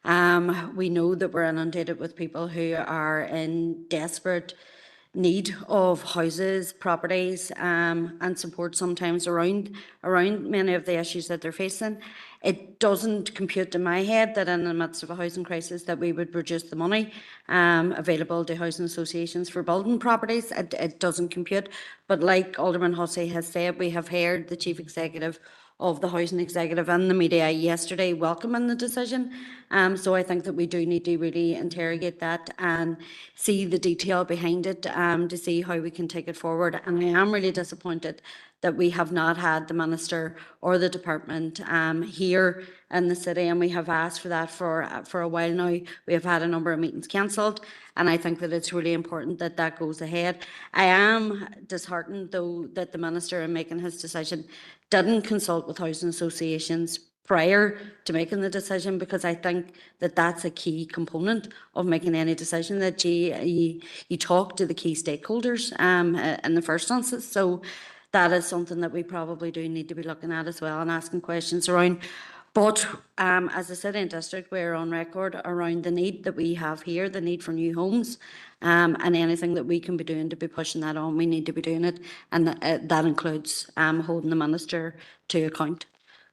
We know that we're inundated with people who are in desperate need of houses, properties, and support sometimes around many of the issues that they're facing. It doesn't compute in my head that in the midst of a housing crisis that we would reduce the money available to housing associations for building properties. It doesn't compute. But like Alderman Hussey has said, we have heard the Chief Executive of the Housing Executive in the media yesterday welcoming the decision. So I think that we do need to really interrogate that and see the detail behind it to see how we can take it forward. And I am really disappointed that we have not had the Minister or the Department here in the city, and we have asked for that for a while now. We have had a number of meetings cancelled, and I think that it's really important that that goes ahead. I am disheartened, though, that the Minister, in making his decision, didn't consult with housing associations prior to making the decision, because I think that that's a key component of making any decision, that you talk to the key stakeholders in the first instance. So that is something that we probably do need to be looking at as well and asking questions around. But as a city and district, we're on record around the need that we have here, the need for new homes, and anything that we can be doing to be pushing that on, we need to be doing it. And that includes holding the Minister to account.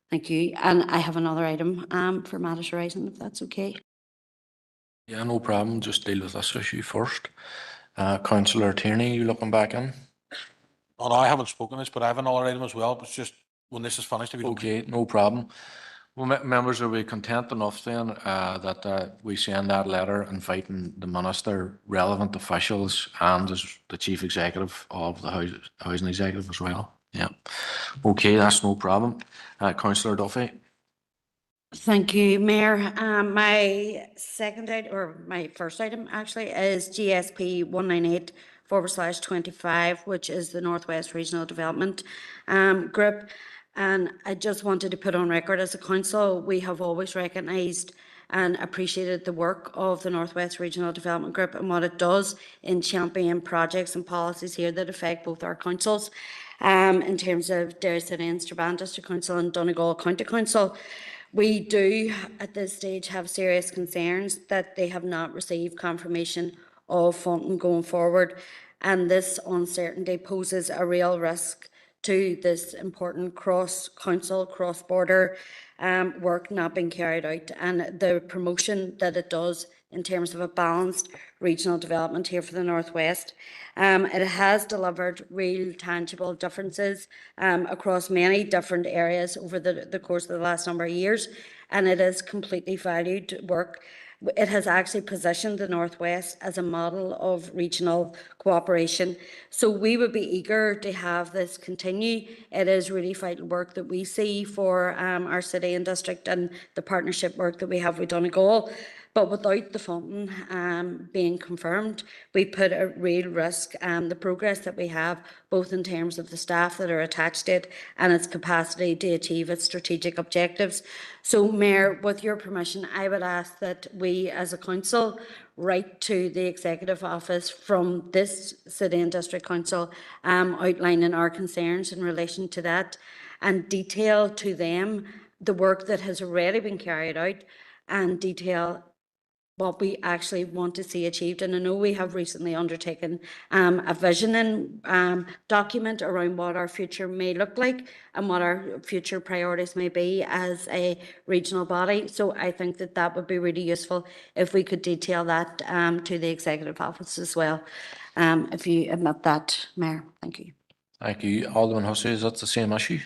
Thank you. And I have another item for matters arising, if that's okay. Yeah, no problem. Just deal with this issue first. Councillor Tierney, you looking back in? Oh, no, I haven't spoken this, but I have another item as well. But it's just when this is finished, if you don't Okay, no problem. Well, members, are we content enough then that we send that letter inviting the Minister, relevant officials, and the Chief Executive of the Housing Executive as well? Yeah. Okay, that's no problem. Councillor Duffy. Thank you, Mayor. My first item actually is GSP 198/25, which is the Northwest Regional Development Group. And I just wanted to put on record, as a council, we have always recognised and appreciated the work of the Northwest Regional Development Group and what it does in championing projects and policies here that affect both our councils, in terms of Derry City and Strabane District Council and Donegal County Council. We do, at this stage, have serious concerns that they have not received confirmation of funding going forward, and this uncertainty poses a real risk to this important cross-council, cross-border work not being carried out, and the promotion that it does in terms of a balanced regional development here for the Northwest. It has delivered real tangible differences across many different areas over the course of the last number of years, and it is completely valued work. It has actually positioned the Northwest as a model of regional cooperation. So we would be eager to have this continue. It is really vital work that we see for our city and district, and the partnership work that we have with Donegal. But without the funding being confirmed, we put at real risk the progress that we have, both in terms of the staff that are attached to it and its capacity to achieve its strategic objectives. So, Mayor, with your permission, I would ask that we as a council write to the Executive Office from this City and District Council outlining our concerns in relation to that, and detail to them the work that has already been carried out, and detail what we actually want to see achieved. And I know we have recently undertaken a visioning document around what our future may look like and what our future priorities may be as a regional body. So I think that that would be really useful if we could detail that to the Executive Office as well. If you admit that, Mayor. Thank you. Thank you. Alderman Hussey, is that the same issue?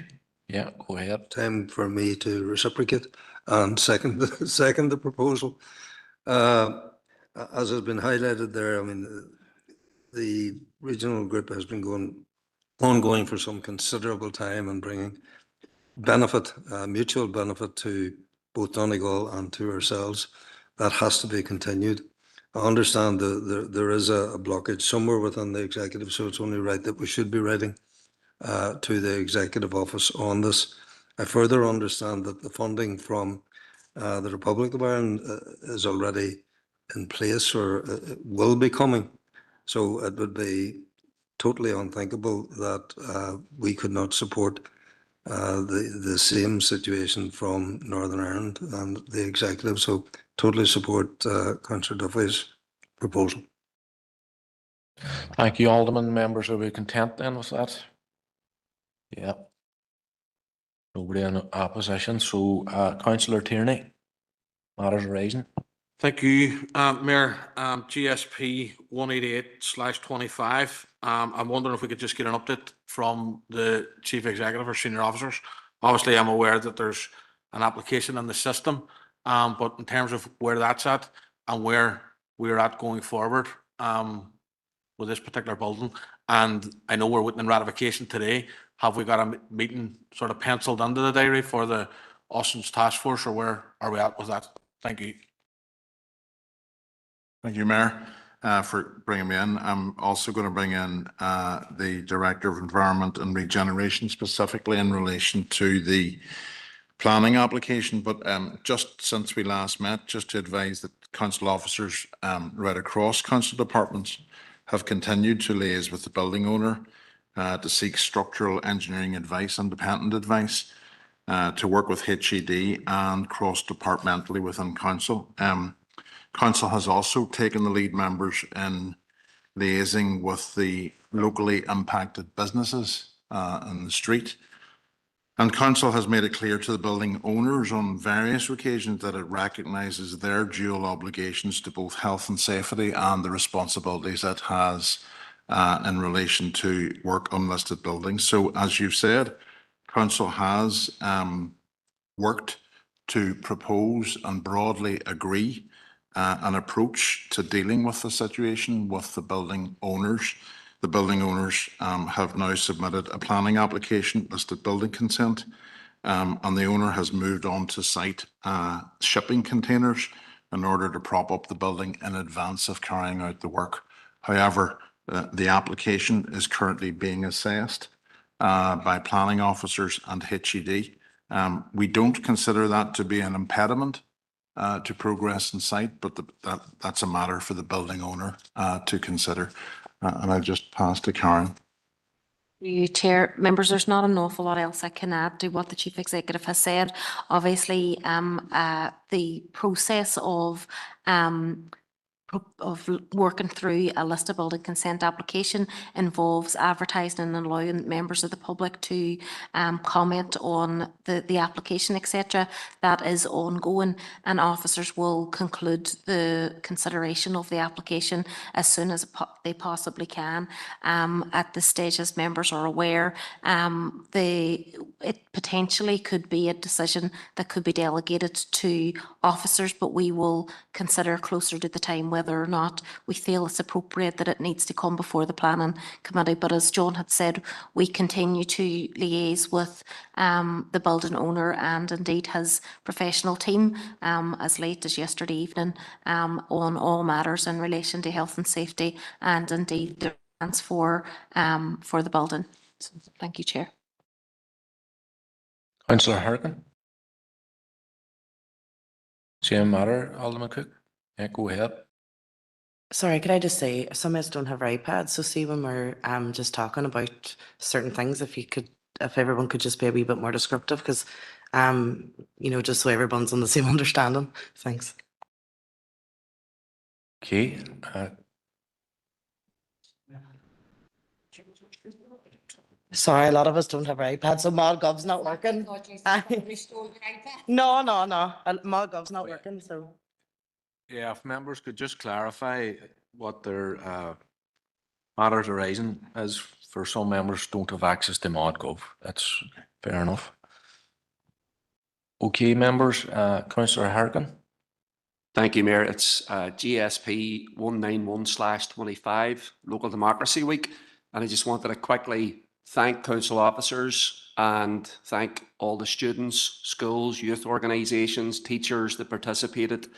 Yeah, go ahead. Time for me to reciprocate and second the proposal. As has been highlighted there, I mean, the regional group has been ongoing for some considerable time and bringing benefit, mutual benefit to both Donegal and to ourselves. That has to be continued. I understand that there is a blockage somewhere within the executive, so it's only right that we should be writing to the Executive Office on this. I further understand that the funding from the Republic of Ireland is already in place, or will be coming. So it would be totally unthinkable that we could not support the same situation from Northern Ireland and the Executive. So totally support Councillor Duffy's proposal. Thank you, Alderman. Members, are we content then with that? Yeah. Nobody in opposition. So, Councillor Tierney, matters arising. Thank you, Mayor. GSP 188/25. I'm wondering if we could just get an update from the Chief Executive or senior officers. Obviously, I'm aware that there's an application in the system, but in terms of where that's at and where we're at going forward with this particular building, and I know we're witnessing ratification today. Have we got a meeting sort of penciled into the diary for the Austin's task force, or where are we at with that? Thank you. Thank you, Mayor, for bringing me in. I'm also going to bring in the Director of Environment and Regeneration, specifically in relation to the planning application. But just since we last met, just to advise that council officers right across council departments have continued to liaise with the building owner to seek structural engineering advice, independent advice, to work with HED and cross-departmentally within council. Council has also taken the lead members in liaising with the locally impacted businesses in the street. And council has made it clear to the building owners on various occasions that it recognises their dual obligations to both health and safety and the responsibilities it has in relation to work on listed buildings. So as you've said, council has worked to propose and broadly agree an approach to dealing with the situation with the building owners. The building owners have now submitted a planning application, listed building consent, and the owner has moved on to site shipping containers in order to prop up the building in advance of carrying out the work. However, the application is currently being assessed by planning officers and HED. We don't consider that to be an impediment to progress in site, but that's a matter for the building owner to consider. And I'll just pass to Karen. You, Chair. Members, there's not an awful lot else I can add to what the Chief Executive has said. Obviously, the process of working through a listed building consent application involves advertising and allowing members of the public to comment on the application, etc. That is ongoing, and officers will conclude the consideration of the application as soon as they possibly can. At this stage, as members are aware, it potentially could be a decision that could be delegated to officers, but we will consider closer to the time whether or not we feel it's appropriate that it needs to come before the planning committee. But as John had said, we continue to liaise with the building owner and indeed his professional team as late as yesterday evening on all matters in relation to health and safety and indeed the plans for the building. So, thank you, Chair. Councillor Harkin. Same matter, Alderman Cook. Yeah, go ahead. Sorry, could I just say, some of us don't have iPads, so see when we're just talking about certain things, if everyone could just be a wee bit more descriptive, because just so everyone's on the same understanding. Thanks. Okay. Sorry, a lot of us don't have iPads, so ModGov's not working. No. ModGov's not working, so. Yeah, if members could just clarify what their matters arising is. For some members don't have access to ModGov. That's fair enough. Okay, members, Councillor Harkin. Thank you, Mayor. It's GSP 191/25, Local Democracy Week. And I just wanted to quickly thank council officers and thank all the students, schools, youth organisations, teachers that participated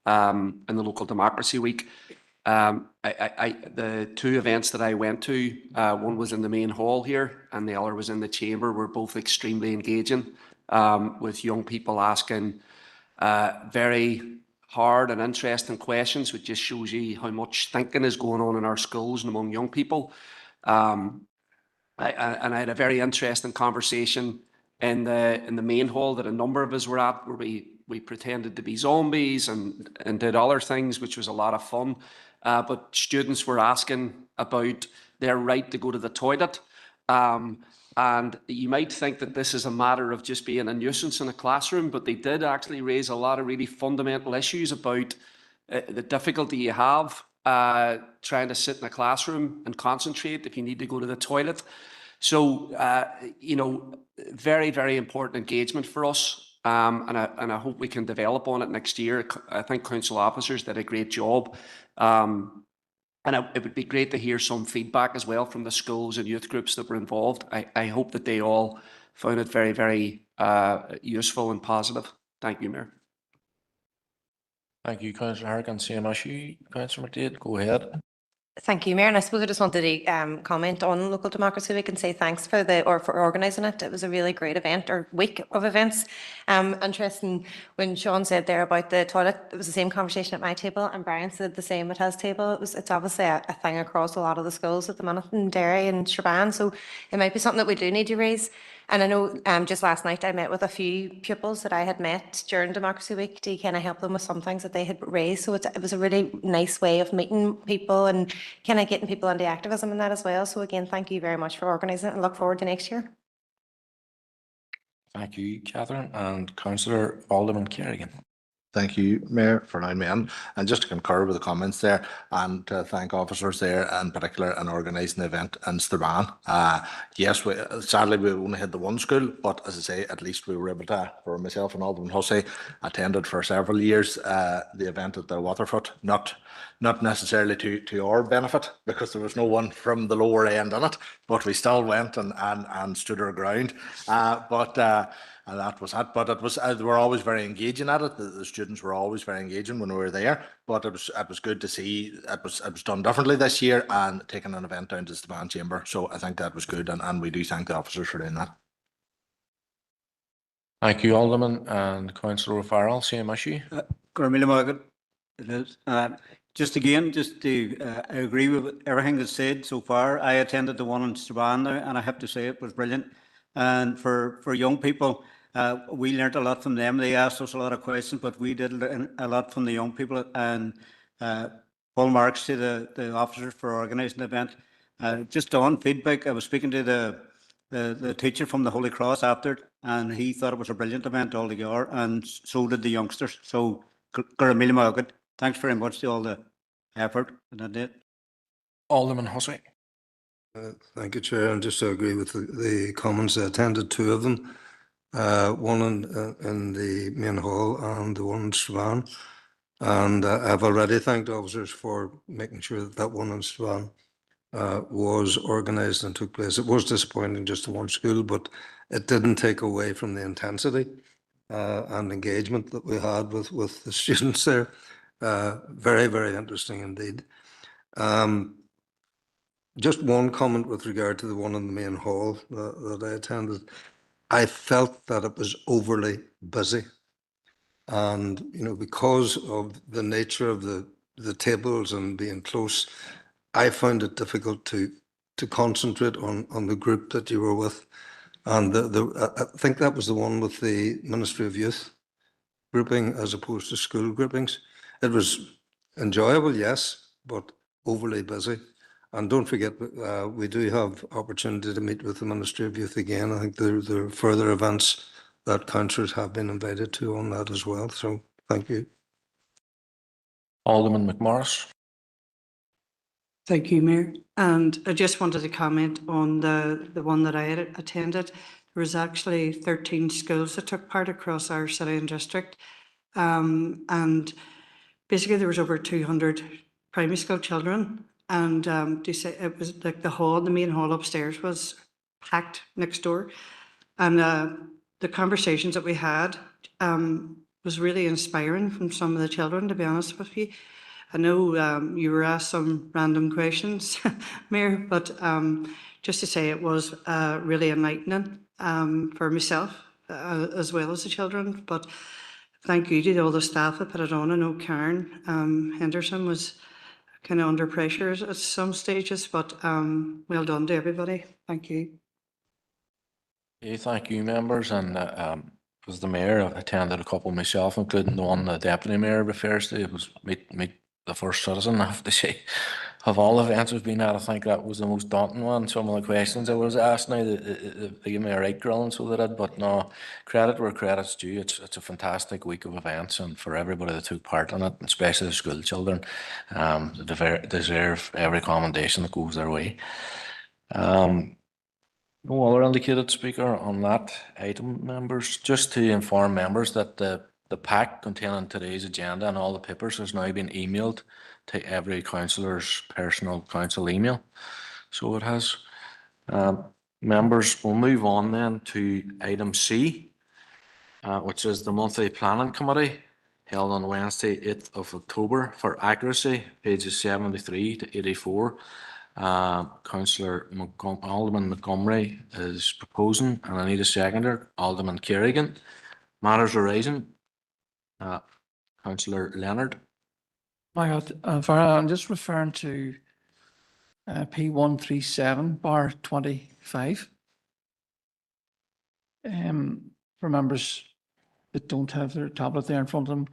in the Local Democracy Week. The two events that I went to, one was in the main hall here and the other was in the chamber, were both extremely engaging, with young people asking very hard and interesting questions, which just shows you how much thinking is going on in our schools and among young people. I had a very interesting conversation in the main hall that a number of us were at, where we pretended to be zombies and did other things, which was a lot of fun. But students were asking about their right to go to the toilet. And you might think that this is a matter of just being a nuisance in a classroom, but they did actually raise a lot of really fundamental issues about the difficulty you have trying to sit in a classroom and concentrate if you need to go to the toilet. So, you know, very, very important engagement for us. And I hope we can develop on it next year. I think council officers did a great job. And it would be great to hear some feedback as well from the schools and youth groups that were involved. I hope that they all found it very, very useful and positive. Thank you, Mayor. Thank you, Councillor Harrigan. Same issue, Councillor McDade, go ahead. Thank you, Mayor. And I suppose I just wanted to comment on Local Democracy Week and say thanks for for organising it. It was a really great event or week of events. Interesting when Sean said there about the toilet, it was the same conversation at my table, and Brian said the same at his table. It's obviously a thing across a lot of the schools at the minute in Derry and Strabane, so it might be something that we do need to raise. And I know just last night I met with a few pupils that I had met during Democracy Week to kind of help them with some things that they had raised. So it was a really nice way of meeting people and kind of getting people into activism and that as well. So again, thank you very much for organising it and look forward to next year. Thank you, Catherine. And Councillor Alderman Kerrigan. Thank you, Mayor, for allowing me in. And just to concur with the comments there, and to thank officers there, in particular, in organising the event in Strabane. Yes, sadly we only had the one school, but as I say, at least we were able to, for myself and Alderman Hussey, attended for several years the event at the Waterfoot, not necessarily to our benefit, because there was no one from the lower end in it, but we still went and stood our ground. And that was that. But it was they were always very engaging at it. The students were always very engaging when we were there. But it was good to see it was done differently this year and taking an event down to the band chamber. So I think that was good, and we do thank the officers for doing that. Thank you, Alderman. And Councillor O'Farrell, same issue. It is. Just to I agree with everything that's said so far. I attended the one in Strabane now, and I have to say it was brilliant. And for young people, we learned a lot from them. They asked us a lot of questions, but we did learn a lot from the young people. And full marks to the officers for organising the event. Just on feedback, I was speaking to the teacher from the Holy Cross after it, and he thought it was a brilliant event altogether, and so did the youngsters. So, thanks very much to all the effort that did. Alderman Hussey. Thank you, Chair. And just to agree with the comments, I attended two of them, one in the main hall and the one in Strabane. And I've already thanked officers for making sure that that one in Strabane was organised and took place. It was disappointing just in one school, but it didn't take away from the intensity and engagement that we had with the students there. Very, very interesting indeed. Just one comment with regard to the one in the main hall that I attended. I felt that it was overly busy. And, you know, because of the nature of the tables and being close, I found it difficult to concentrate on the group that you were with. And I think that was the one with the Ministry of Youth grouping as opposed to school groupings. It was enjoyable, yes, but overly busy. And don't forget, we do have opportunity to meet with the Ministry of Youth again. I think there are further events that councillors have been invited to on that as well. So thank you. Alderman McMorris. Thank you, Mayor. And I just wanted to comment on the one that I had attended. There was actually 13 schools that took part across our city and district. And basically there was over 200 primary school children. And it was like the main hall upstairs was packed next door. And the conversations that we had was really inspiring from some of the children, to be honest with you. I know you were asked some random questions, Mayor, but just to say it was really enlightening for myself as well as the children. But thank you to all the staff that put it on. I know Karen Henderson was kind of under pressure at some stages, but well done to everybody. Thank you. Okay, thank you, members. And as the mayor, I attended a couple myself, including the one the deputy mayor refers to. It was meet the first citizen, I have to say. of all events we've been at, I think that was the most daunting one. Some of the questions I was asked now, they gave me a right grilling, so they did. But no, credit where credit's due. It's a fantastic week of events, and for everybody that took part in it, especially the school children, they deserve every commendation that goes their way. No other indicated speaker on that item, members. Just to inform members that the pack containing today's agenda and all the papers has now been emailed to every councillor's personal council email. So it has. Members, we'll move on then to item C, which is the monthly planning committee held on Wednesday, 8th of October. For accuracy, pages 73 to 84. Councillor Alderman Montgomery is proposing, and I need a seconder. Alderman Kerrigan. Matters arising. Councillor Leonard. My God, I'm just referring to P137/25. For members that don't have their tablet there in front of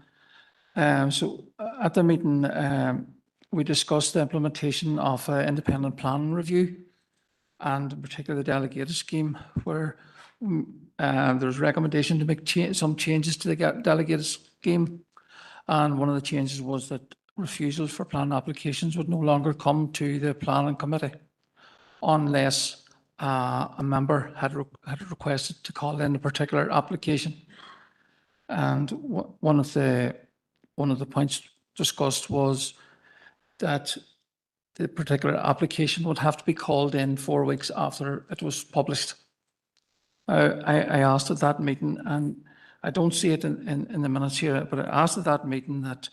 them. So at the meeting, we discussed the implementation of an independent plan review, and in particular the delegated scheme, where there's recommendation to make some changes to the delegated scheme. And one of the changes was that refusals for plan applications would no longer come to the planning committee unless a member had requested to call in a particular application. And one of the points discussed was that the particular application would have to be called in 4 weeks after it was published. I asked at that meeting, and I don't see it in the minutes here, but I asked at that meeting that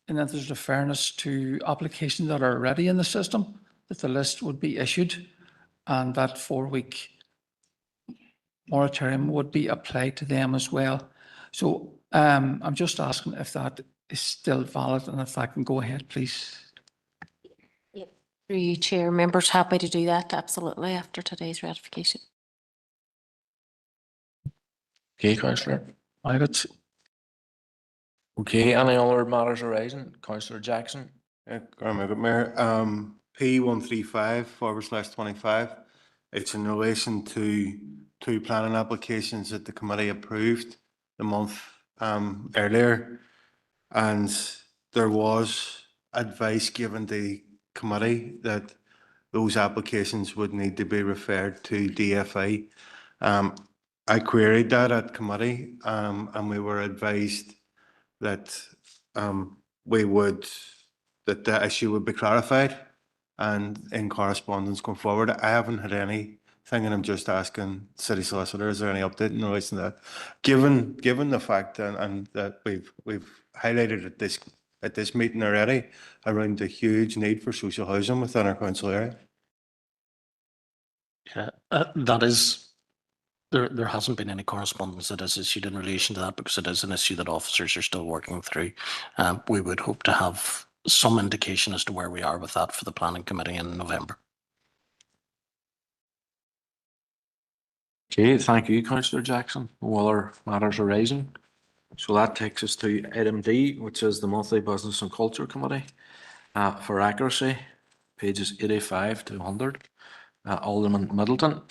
there's a fairness to applications that are already in the system, that the list would be issued, and that 4-week moratorium would be applied to them as well. So I'm just asking if that is still valid, and if I can go ahead, please. Through you, Chair, members happy to do that, absolutely, after today's ratification. Okay, Councillor. I got. Okay, any other matters arising? Councillor Jackson. Mayor, P135/25. It's in relation to 2 planning applications that the committee approved the month earlier. And there was advice given to the committee that those applications would need to be referred to DFI. I queried that at committee, and we were advised that that the issue would be clarified and in correspondence going forward. I haven't had anything, and I'm just asking city solicitor, is there any update in relation to that? Given the fact and that we've highlighted at this meeting already around the huge need for social housing within our council area. Yeah, that is. There hasn't been any correspondence that is issued in relation to that, because it is an issue that officers are still working through. We would hope to have some indication as to where we are with that for the planning committee in November. Okay, thank you, Councillor Jackson. No other matters arising. So that takes us to item D, which is the monthly Business and Culture Committee. For accuracy, pages 85 to 100. Alderman Middleton,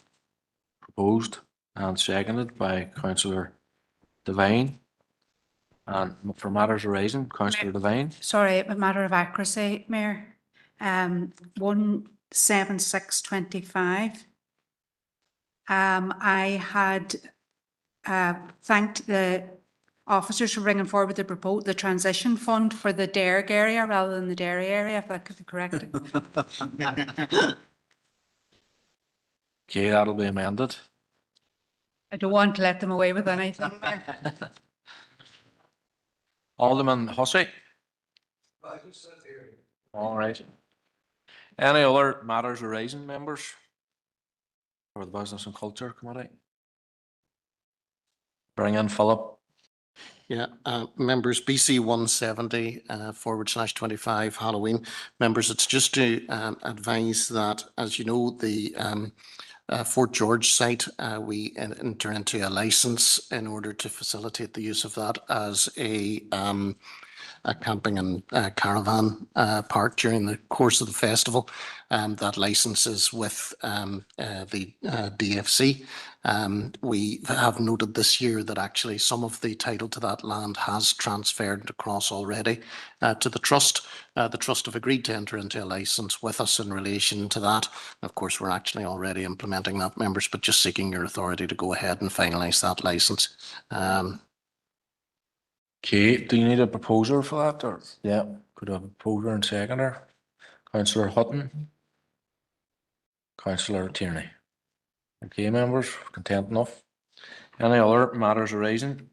proposed and seconded by Councillor Devine. And for matters arising, Councillor Devine. Sorry, a matter of accuracy, Mayor. 17625. I had thanked the officers for bringing forward the transition fund for the Derg area rather than the Derry area, if that could be corrected. Okay, that'll be amended. I don't want to let them away with anything. Alderman Hussey. All right. Any other matters arising, members, for the Business and Culture Committee? Bring in Philip. Yeah, members, BC 170/25 Halloween. Members, it's just to advise that, as you know, the Fort George site, we enter into a license in order to facilitate the use of that as a camping and caravan park during the course of the festival. That licence is with the DFC. We have noted this year that actually some of the title to that land has transferred across already to the Trust. The Trust have agreed to enter into a licence with us in relation to that. Of course, we're actually already implementing that, members, but just seeking your authority to go ahead and finalise that licence. Okay, do you need a proposer for that, or? Yeah, could I have a proposer and seconder? Councillor Hutton? Councillor Tierney? Okay, members, content enough? Any other matters arising?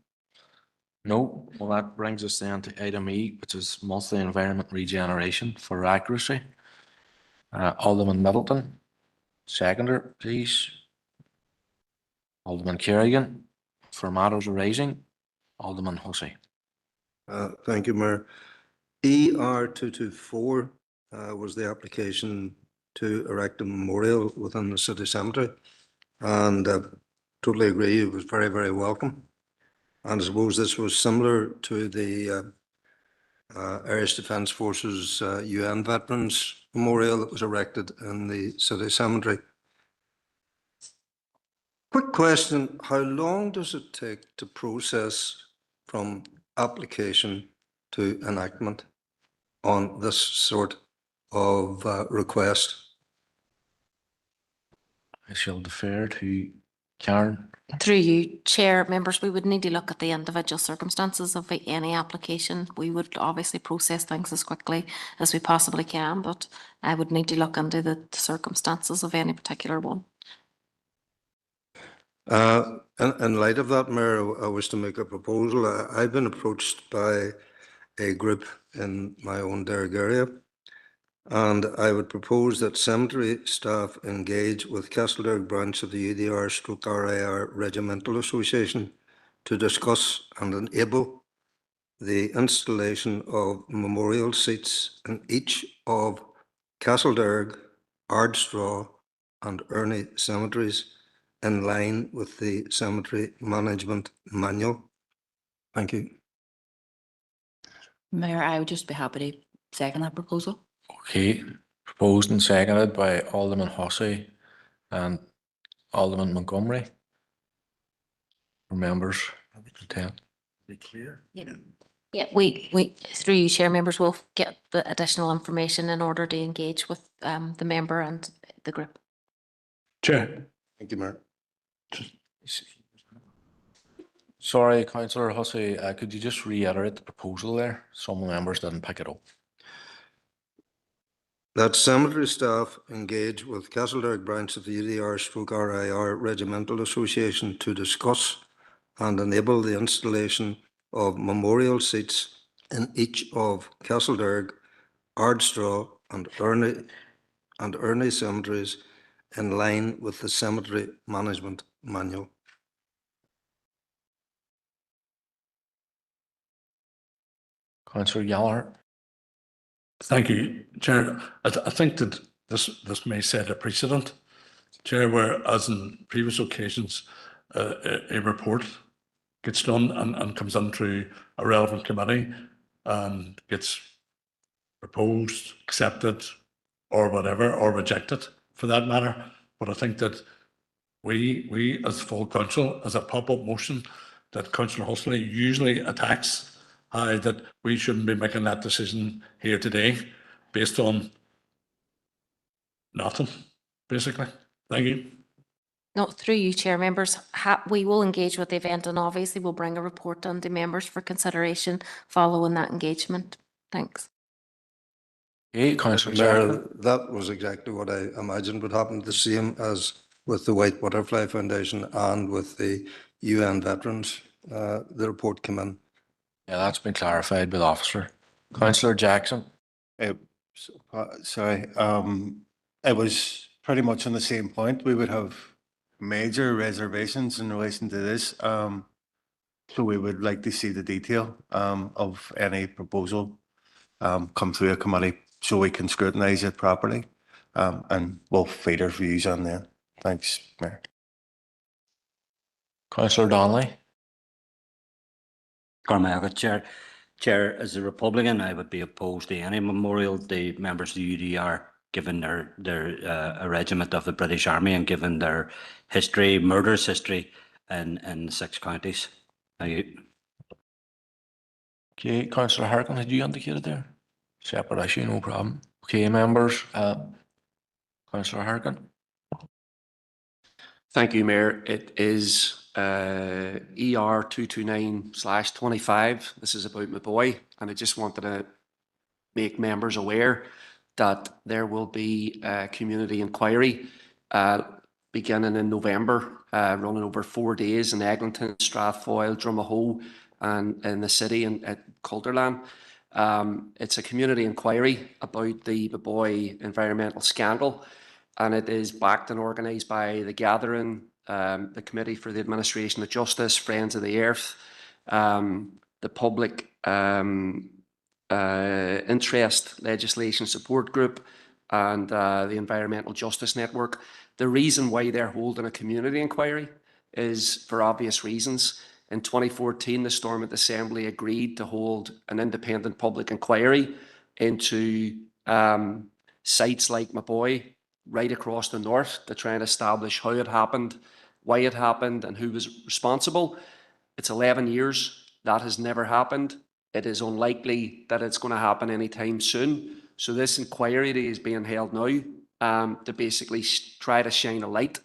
No, well, that brings us then to item E, which is monthly environment regeneration for accuracy. Alderman Middleton, seconder, please. Alderman Kerrigan, for matters arising. Alderman Hussey. Thank you, Mayor. ER 224 was the application to erect a memorial within the city cemetery, and totally agree, it was very, very welcome. And I suppose this was similar to the Irish Defence Forces UN Veterans Memorial that was erected in the city cemetery. Quick question, how long does it take to process from application to enactment on this sort of request? I shall defer to Karen. Through you, Chair, members, we would need to look at the individual circumstances of any application. We would obviously process things as quickly as we possibly can, but I would need to look into the circumstances of any particular one. In light of that, Mayor, I wish to make a proposal. I've been approached by a group in my own Derg area, and I would propose that cemetery staff engage with Castleberg branch of the UDR/RIR Regimental Association to discuss and enable the installation of memorial seats in each of Castleberg, Ardstraw and Erney cemeteries in line with the Cemetery Management Manual. Thank you. Mayor, I would just be happy to second that proposal. Okay, proposed and seconded by Alderman Hussey and Alderman Montgomery. Members, content. Be clear. Yeah, we through you, Chair, members will get the additional information in order to engage with the member and the group. Chair. Thank you, Mayor. Sorry, Councillor Hussey, could you just reiterate the proposal there? Some members didn't pick it up. That cemetery staff engage with Castleberg branch of the UDR/RIR Regimental Association to discuss and enable the installation of memorial seats in each of Castleberg, Ardstraw and Erney cemeteries in line with the Cemetery Management Manual. Councillor Gallagher. Thank you, Chair. I think that this may set a precedent, Chair, where, as in previous occasions, a report gets done and comes into a relevant committee and gets proposed, accepted, or whatever, or rejected for that matter. But I think that we as full council, as a pop-up motion that Councillor Hussey usually attacks, that we shouldn't be making that decision here today based on nothing, basically. Thank you. No, through you, Chair, members, we will engage with the event and obviously we'll bring a report on to members for consideration following that engagement. Thanks. Hey, Councillor Mayor, that was exactly what I imagined would happen, the same as with the White Butterfly Foundation and with the UN Veterans. The report came in. Yeah, that's been clarified by the officer. Councillor Jackson. Sorry, it was pretty much on the same point. We would have major reservations in relation to this. So we would like to see the detail of any proposal come through a committee so we can scrutinise it properly, and we'll feed our views on that. Thanks, Mayor. Councillor Donnelly. Chair. Chair, as a Republican, I would be opposed to any memorial to members of the UDR, given their regiment of the British Army and given their history, murderous history in 6 counties. Thank you. Okay, councillor Harkin, had you indicated there? Separate issue, no problem. Okay, members, councillor Harkin. Thank you, Mayor. It is ER 229/25. This is about my boy, and I just wanted to make members aware that there will be a community inquiry beginning in November, running over 4 days in Eglinton, Strathfoyle, Drumahoe, and in the city at Calderland. It's a community inquiry about the Boy environmental scandal, and it is backed and organised by the Gathering, the Committee for the Administration of Justice, Friends of the Earth, the Public Interest Legislation Support Group, and the Environmental Justice Network. The reason why they're holding a community inquiry is for obvious reasons. In 2014, the Stormont Assembly agreed to hold an independent public inquiry into sites like Maboy right across the north to try and establish how it happened, why it happened, and who was responsible. It's 11 years. That has never happened. It is unlikely that it's going to happen anytime soon. So this inquiry is being held now to basically try to shine a light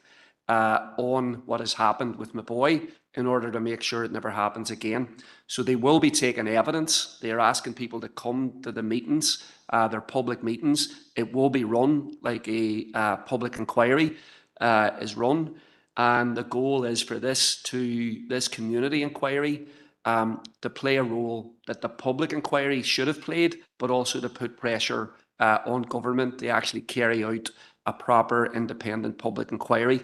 on what has happened with Maboy in order to make sure it never happens again. So they will be taking evidence. They are asking people to come to the meetings, their public meetings. It will be run like a public inquiry is run. And the goal is for this community inquiry to play a role that the public inquiry should have played, but also to put pressure on government to actually carry out a proper independent public inquiry.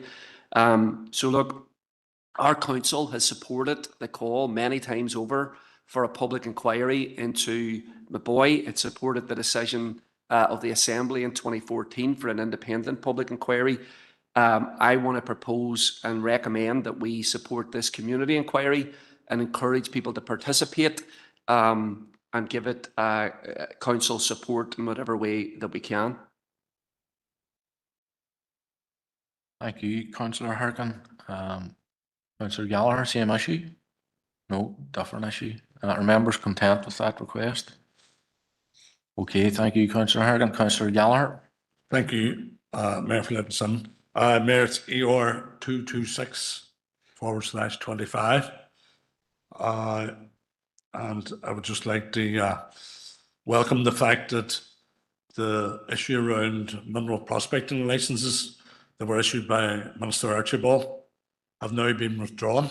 So look, our council has supported the call many times over for a public inquiry into Maboy. It supported the decision of the Assembly in 2014 for an independent public inquiry. I want to propose and recommend that we support this community inquiry and encourage people to participate and give it council support in whatever way that we can. Thank you, councillor Harkin. Councillor Gallagher, same issue? No, different issue. Are members content with that request? Okay, thank you, councillor Harkin. Councillor Gallagher. Thank you, Mayor Phillipson. Mayor, it's ER 226/25. And I would just like to welcome the fact that the issue around mineral prospecting licenses that were issued by Minister Archibald have now been withdrawn,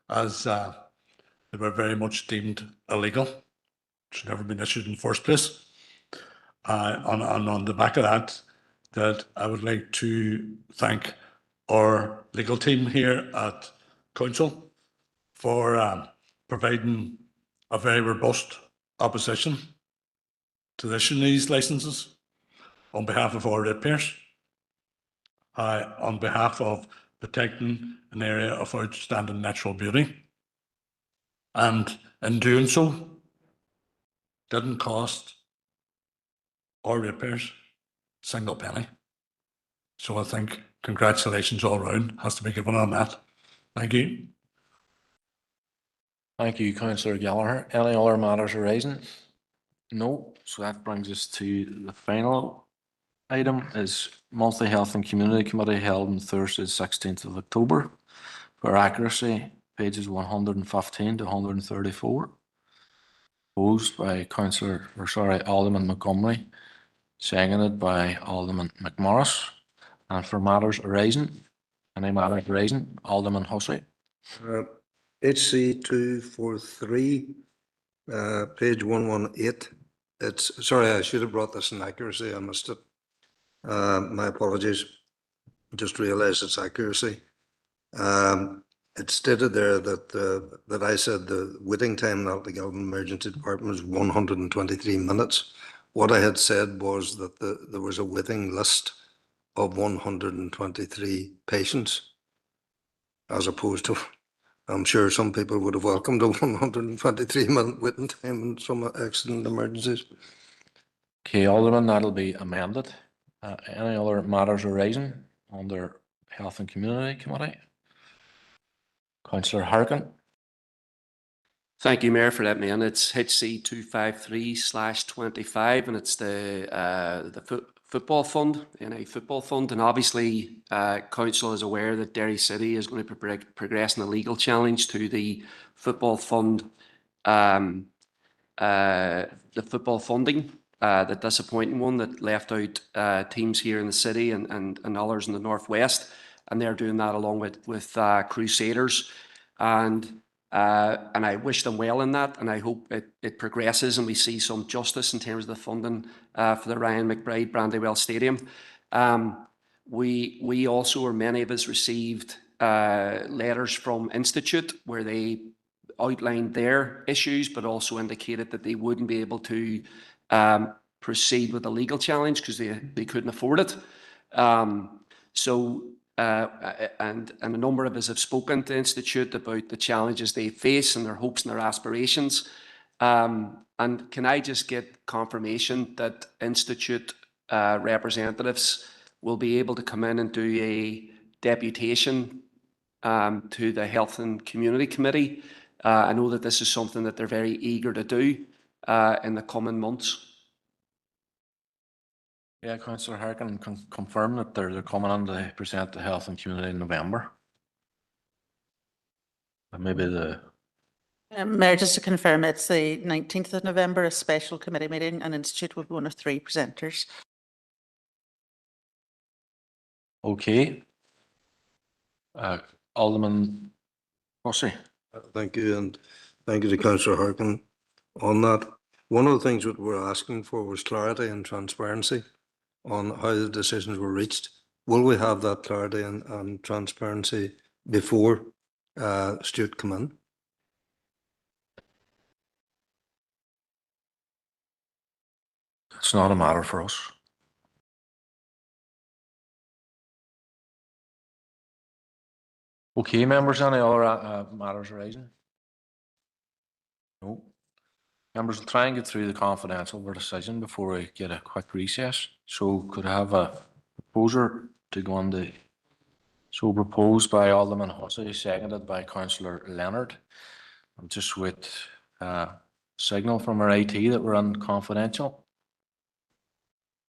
as they were very much deemed illegal. Should never been issued in the first place. On the back of that I would like to thank our legal team here at Council for providing a very robust opposition to issuing these licenses on behalf of our ratepayers, on behalf of protecting an area of outstanding natural beauty, and in doing so, didn't cost our ratepayers a single penny. So I think congratulations all round has to be given on that. Thank you. Thank you, councillor Gallagher. Any other matters arising? No. So that brings us to the final item is monthly health and community committee held on Thursday, 16th of October. For accuracy, pages 115 to 134. Proposed by Alderman Montgomery, seconded by Alderman McMorris. And for matters arising, any matters arising, Alderman Hussey. HC 243, page 118. Sorry, I should have brought this in accuracy. I missed it. My apologies. Just realised its accuracy. It stated there that I said the waiting time in the Galvin Emergency Department was 123 minutes. What I had said was that there was a waiting list of 123 patients, as opposed to I'm sure some people would have welcomed a 123-minute waiting time in some accident emergencies. Okay, Alderman, that'll be amended. Any other matters arising under Health and Community Committee? Councillor Harkin. Thank you, Mayor, for letting me in. It's HC 253/25, and it's the football fund, NI football fund. And obviously, council is aware that Derry City is going to be progressing a legal challenge to the football fund, the football funding, the disappointing one that left out teams here in the city and others in the northwest, and they're doing that along with Crusaders. And I wish them well in that, and I hope it progresses and we see some justice in terms of the funding for the Ryan McBride Brandywell Stadium. We also, or many of us, received letters from Institute where they outlined their issues, but also indicated that they wouldn't be able to proceed with a legal challenge because they couldn't afford it. And a number of us have spoken to Institute about the challenges they face and their hopes and their aspirations. And can I just get confirmation that Institute representatives will be able to come in and do a deputation to the Health and Community Committee? I know that this is something that they're very eager to do in the coming months. Yeah, Councillor Harkin can confirm that they're coming on to present the Health and Community in November. And maybe the... Mayor, just to confirm, it's the 19th of November, a special committee meeting, and Institute will be one of 3 presenters. Okay. Alderman Hussey. Thank you, and thank you to Councillor Harkin on that. One of the things that we're asking for was clarity and transparency on how the decisions were reached. Will we have that clarity and transparency before Stuart come in? It's not a matter for us. Okay, members, any other matters arising? No. Members, will try and get through the confidential decision before we get a quick recess. So could I have a proposer to go on the... So proposed by Alderman Hussey, seconded by Councillor Leonard. I'm just with signal from our IT that we're on confidential.